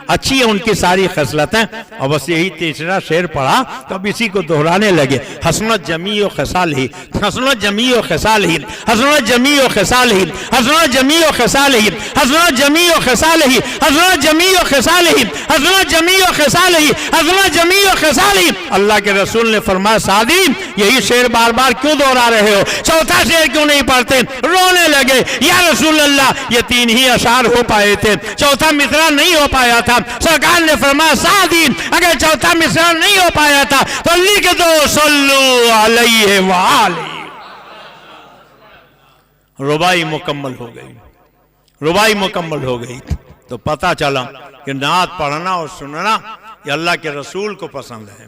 اچھی ہے ان کی ساری خصلتیں. اور بس یہی تیسرا شعر پڑھا تو اب اسی کو دہرانے لگے. حسنت جمیع و خصالہ, حسنت جمیع و خصالہ, حسنت جمیع و خصالہ, حسنت جمیع و خصالہ, حسنت جمیع و خصالہ, حسنت جمیع و خصالہ, حسنت جمیع و خصالہ, حسنت جمیع و خصالہ. اللہ کے رسول نے فرمایا سعدی یہی شعر بار بار کیوں دہرا رہے ہو؟ چوتھا شعر کیوں نہیں پڑھتے؟ رونے لگے. یا رسول اللہ یہ 3 ہی اشعار ہو پائے تھے, چوتھا مصرع نہیں ہو پایا تھا. سرکار نے فرمایا سعدی اگر چوتھا مصرع نہیں ہو پایا تھا تو لکھ دو صلو علیہ وآلہ. ربائی مکمل ہو گئی, ربائی مکمل ہو گئی. تو پتہ چلا کہ نعت پڑھنا اور سننا یہ اللہ کے رسول کو پسند ہے.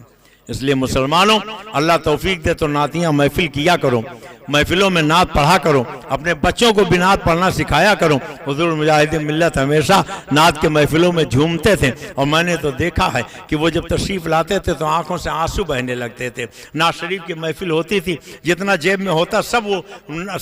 اس لیے مسلمانوں اللہ توفیق دے تو نعتیاں محفل کیا کرو, محفلوں میں نعت پڑھا کرو, اپنے بچوں کو بھی نعت پڑھنا سکھایا کرو. حضور مجاہد ملت ہمیشہ نعت کے محفلوں میں جھومتے تھے, اور میں نے تو دیکھا ہے کہ وہ جب تشریف لاتے تھے تو آنکھوں سے آنسو بہنے لگتے تھے. نعت شریف کی محفل ہوتی تھی, جتنا جیب میں ہوتا سب وہ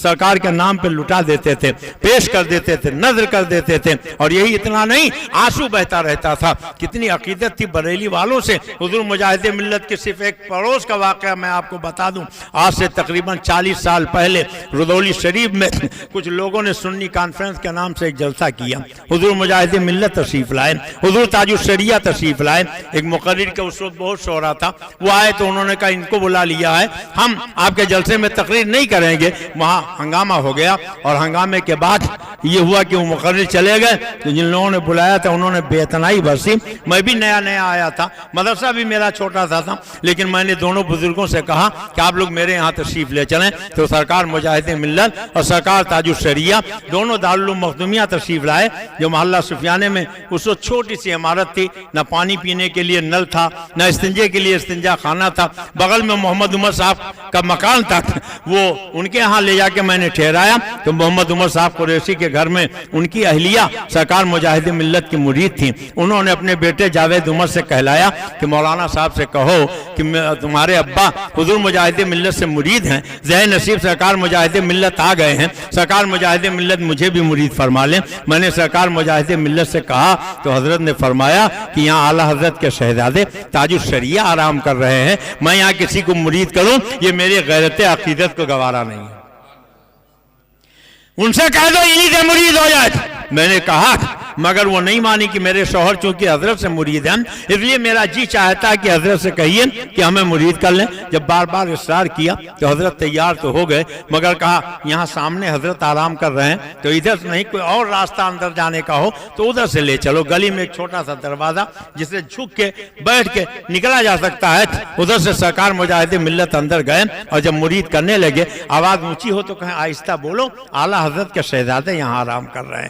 سرکار کے نام پہ لٹا دیتے تھے, پیش کر دیتے تھے, نظر کر دیتے تھے. اور یہی اتنا نہیں آنسو بہتا رہتا تھا. کتنی عقیدت تھی بریلی والوں سے. حضور مجاہد ملت کے صرف ایک پڑوس کا واقعہ میں آپ کو بتا دوں. آج سے تقریباً 40 سال پہلے رضولی شریف میں کچھ لوگوں نے سنی کانفرنس کے نام سے ایک جلسہ کیا. حضور مجاہد ملت تشریف لائے, حضور تاج الشریعہ تشریف لائے. ایک مقرر کا اس وقت بہت شہرا تھا, وہ آئے تو انہوں نے کہا ان کو بلا لیا ہے, ہم آپ کے جلسے میں تقریر نہیں کریں گے. وہاں ہنگامہ ہو گیا, اور ہنگامے کے بعد یہ ہوا کہ وہ مقرر چلے گئے. تو جن لوگوں نے بلایا تھا انہوں نے بے اتنائی برسی. میں بھی نیا آیا تھا, مدرسہ بھی میرا چھوٹا تھا, لیکن میں نے دونوں بزرگوں سے کہا کہ آپ لوگ میرے یہاں تشریف لے چلیں. تو سرکار مجاہد ملت اور سرکار تاج الشریعہ دونوں دارالعلوم مخدومیہ تشریف لائے, جو محلہ سفیانے میں اس وقت چھوٹی سی عمارت تھی. نہ پانی پینے کے لیے نل تھا, نہ استنجے کے لیے استنجا خانہ تھا. بغل میں محمد عمر صاحب کا مکان تھا, وہ ان کے ہاں لے جا کے میں نے ٹھہرایا. تو محمد عمر صاحب قریشی کے گھر میں ان کی اہلیہ سرکار مجاہد ملت کی مرید تھی. انہوں نے اپنے بیٹے جاوید عمر سے کہلایا کہ مولانا صاحب سے کہو کہ تمہارے ابا حضور مجاہد ملت سے مرید ہیں, ذہن نصیب سرکار مجاہد ملت آ گئے ہیں, سرکار مجاہد ملت مجھے بھی مرید فرما لیں. میں نے سرکار مجاہد ملت سے کہا تو حضرت نے فرمایا کہ یہاں اعلیٰ حضرت کے شہزادے تاج الشریعہ آرام کر رہے ہیں, میں یہاں کسی کو مرید کروں یہ میری غیرت عقیدت کو گوارا نہیں ہے. ان سے کہہ دو انہی سے مرید ہو جائے. میں نے کہا مگر وہ نہیں مانی کہ میرے شوہر چونکہ حضرت سے مرید ہیں, اس لیے میرا جی چاہتا ہے کہ حضرت سے کہیے کہ ہمیں مرید کر لیں. جب بار بار اصرار کیا تو حضرت تیار تو ہو گئے, مگر کہا یہاں سامنے حضرت آرام کر رہے ہیں تو ادھر سے نہیں, کوئی اور راستہ اندر جانے کا ہو تو ادھر سے لے چلو. گلی میں ایک چھوٹا سا دروازہ جسے جھک کے بیٹھ کے نکلا جا سکتا ہے, ادھر سے سرکار مجاہد ملت اندر گئے. اور جب مرید کرنے لگے آواز اونچی ہو تو کہیں آہستہ بولو, اعلیٰ حضرت کے شہزادے یہاں آرام کر رہے ہیں.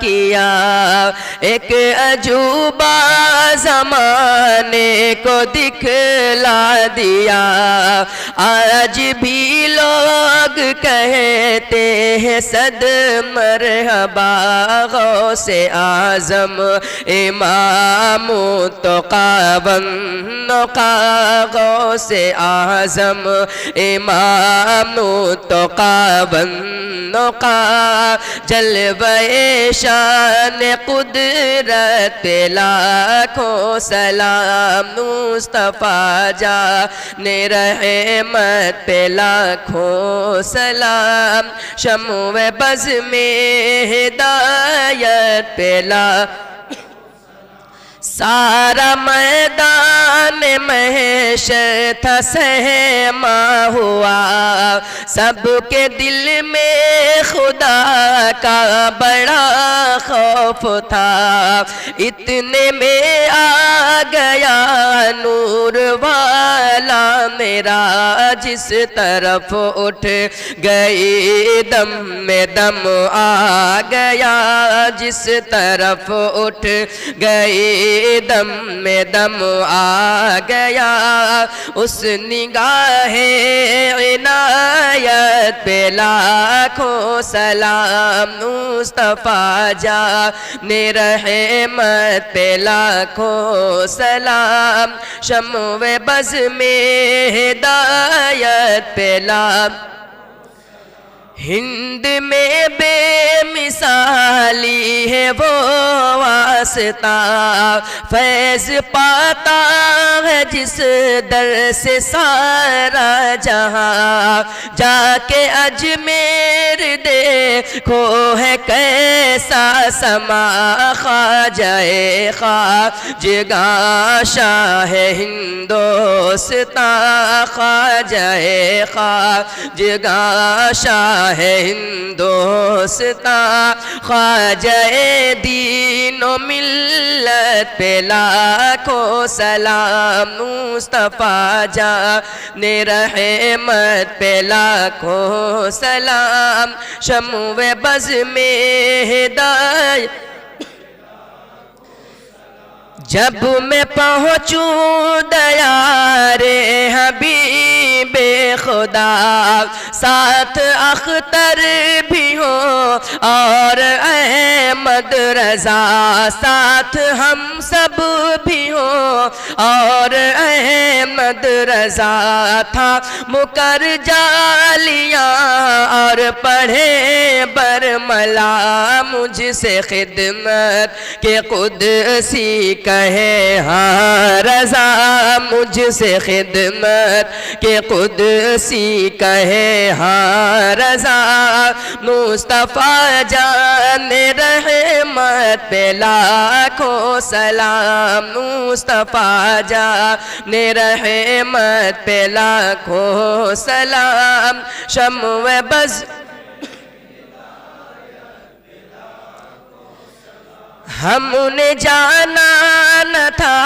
کیا، ایک عجوبہ زمانے کو دکھلا دیا۔ آج بھی لوگ کہتے ہیں صد مرحبا غوث اعظم امام تقی والنقی، غوث اعظم امام تقی والنقی، جلوہ شان قدرت لاکھوں سلام، مصطفیٰ جان رحمت پہ لاکھوں سلام، شمع بز میں ہدایت پہ لاکھوں، سارا میدان محشر تھا سہما ہوا، سب کے دل میں خدا کا بڑا خوف تھا، اتنے میں آ گیا نور والا میرا، جس طرف اٹھ گئی دم میں دم آ گیا، جس طرف اٹھ گئی دم میں دم آ گیا، اس نگاہ عنایت پہ لاکھوں سلام، مصطفیٰ جان رحمت پہ لاکھوں سلام، شمع بز میں ہدایت پہ لاکھوں، ہند میں بے مثالی ہے وہ واسطہ، فیض پاتا ہے جس در سے سارا جہاں، جا کے اجمیر دیکھو ہے کیسا سما، خواجہ خواجگاں شاہ ہندوستاں، خواجہ خواجگاں شاہ ہندوستاں، خواجہ دین و ملت پہ لاکھوں سلام، مصطفیٰ جان رحمت پہ لاکھوں سلام، شمع بز میں ہدایت، جب میں پہنچوں دیار حبیب خدا، ساتھ اختر بھی ہو اور احمد رضا، ساتھ ہم سب بھی ہو اور احمد رضا، تھا مکر جالیاں اور پڑھے برملا، مجھ سے خدمت کے قدسی کہے ہاں رضا، مجھ سے خدمت کے قدسی کہے ہاں رضا، مصطفیٰ جان رحمت پہ لاکھوں سلام، مصطفیٰ جان رحمت پہ لاکھوں سلام، شمع بز، ہم نے جانا نہ تھا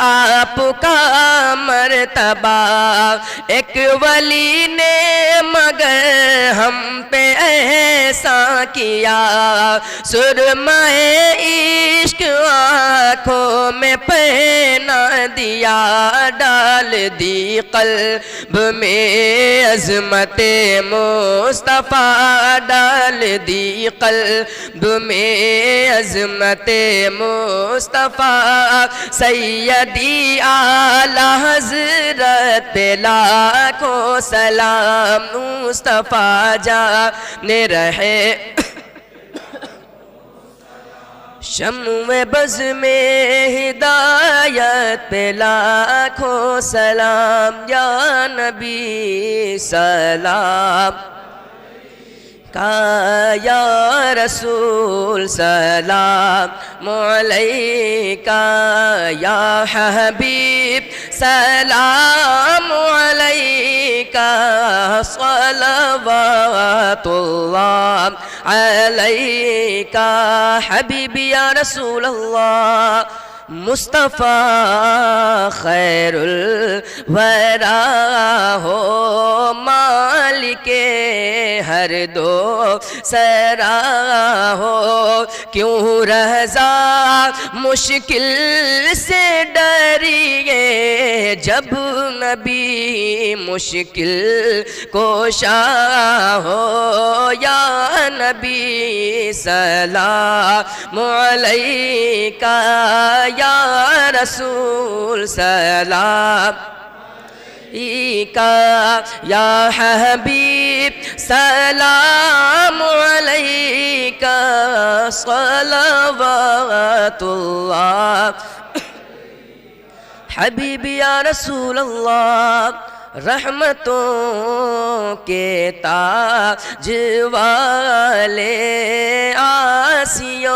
آپ کا مرتبہ، ایک ولی نے مگر ہم پہ ایسا کیا، سرمہ عشق آنکھوں میں پہنا دیا، ڈال دی قلب میں عظمت مصطفیٰ، ڈال دی قلب میں عظمت مصطفیٰ، سیدی اعلی حضرت پہ لاکھوں سلام، مصطفیٰ جان رہے، شمع بز میں ہدایت پہ لاکھوں سلام، یا نبی سلام کا، یا رسول سلام علیکہ، یا حبیب سلام علیکہ، صلوات اللہ علیکہ، حبیبی یا رسول اللہ، مصطفیٰ خیر الورا ہو، مالک ہر دو سرا ہو، کیوں رضا مشکل سے ڈریے جب نبی مشکل کوشا ہو یا نبی سلام علیکہ یا رسول سلام علیکہ یا حبیب سلام علیکہ صلوات اللہ حبیبی یا رسول اللہ رحمتوں کے تاج والے آسیوں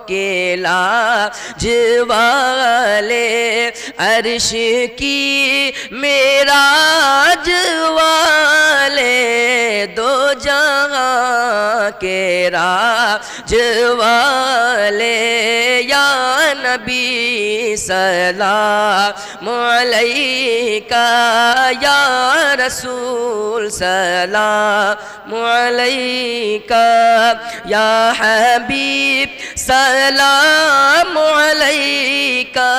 کے لاج والے عرش کی معراج والے دو جہاں کے راج والے یا نبی سلام علیکہ یا رسول سلام علیکہ یا حبیب سلام علیکہ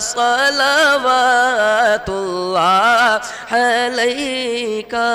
صلوات اللہ علیکہ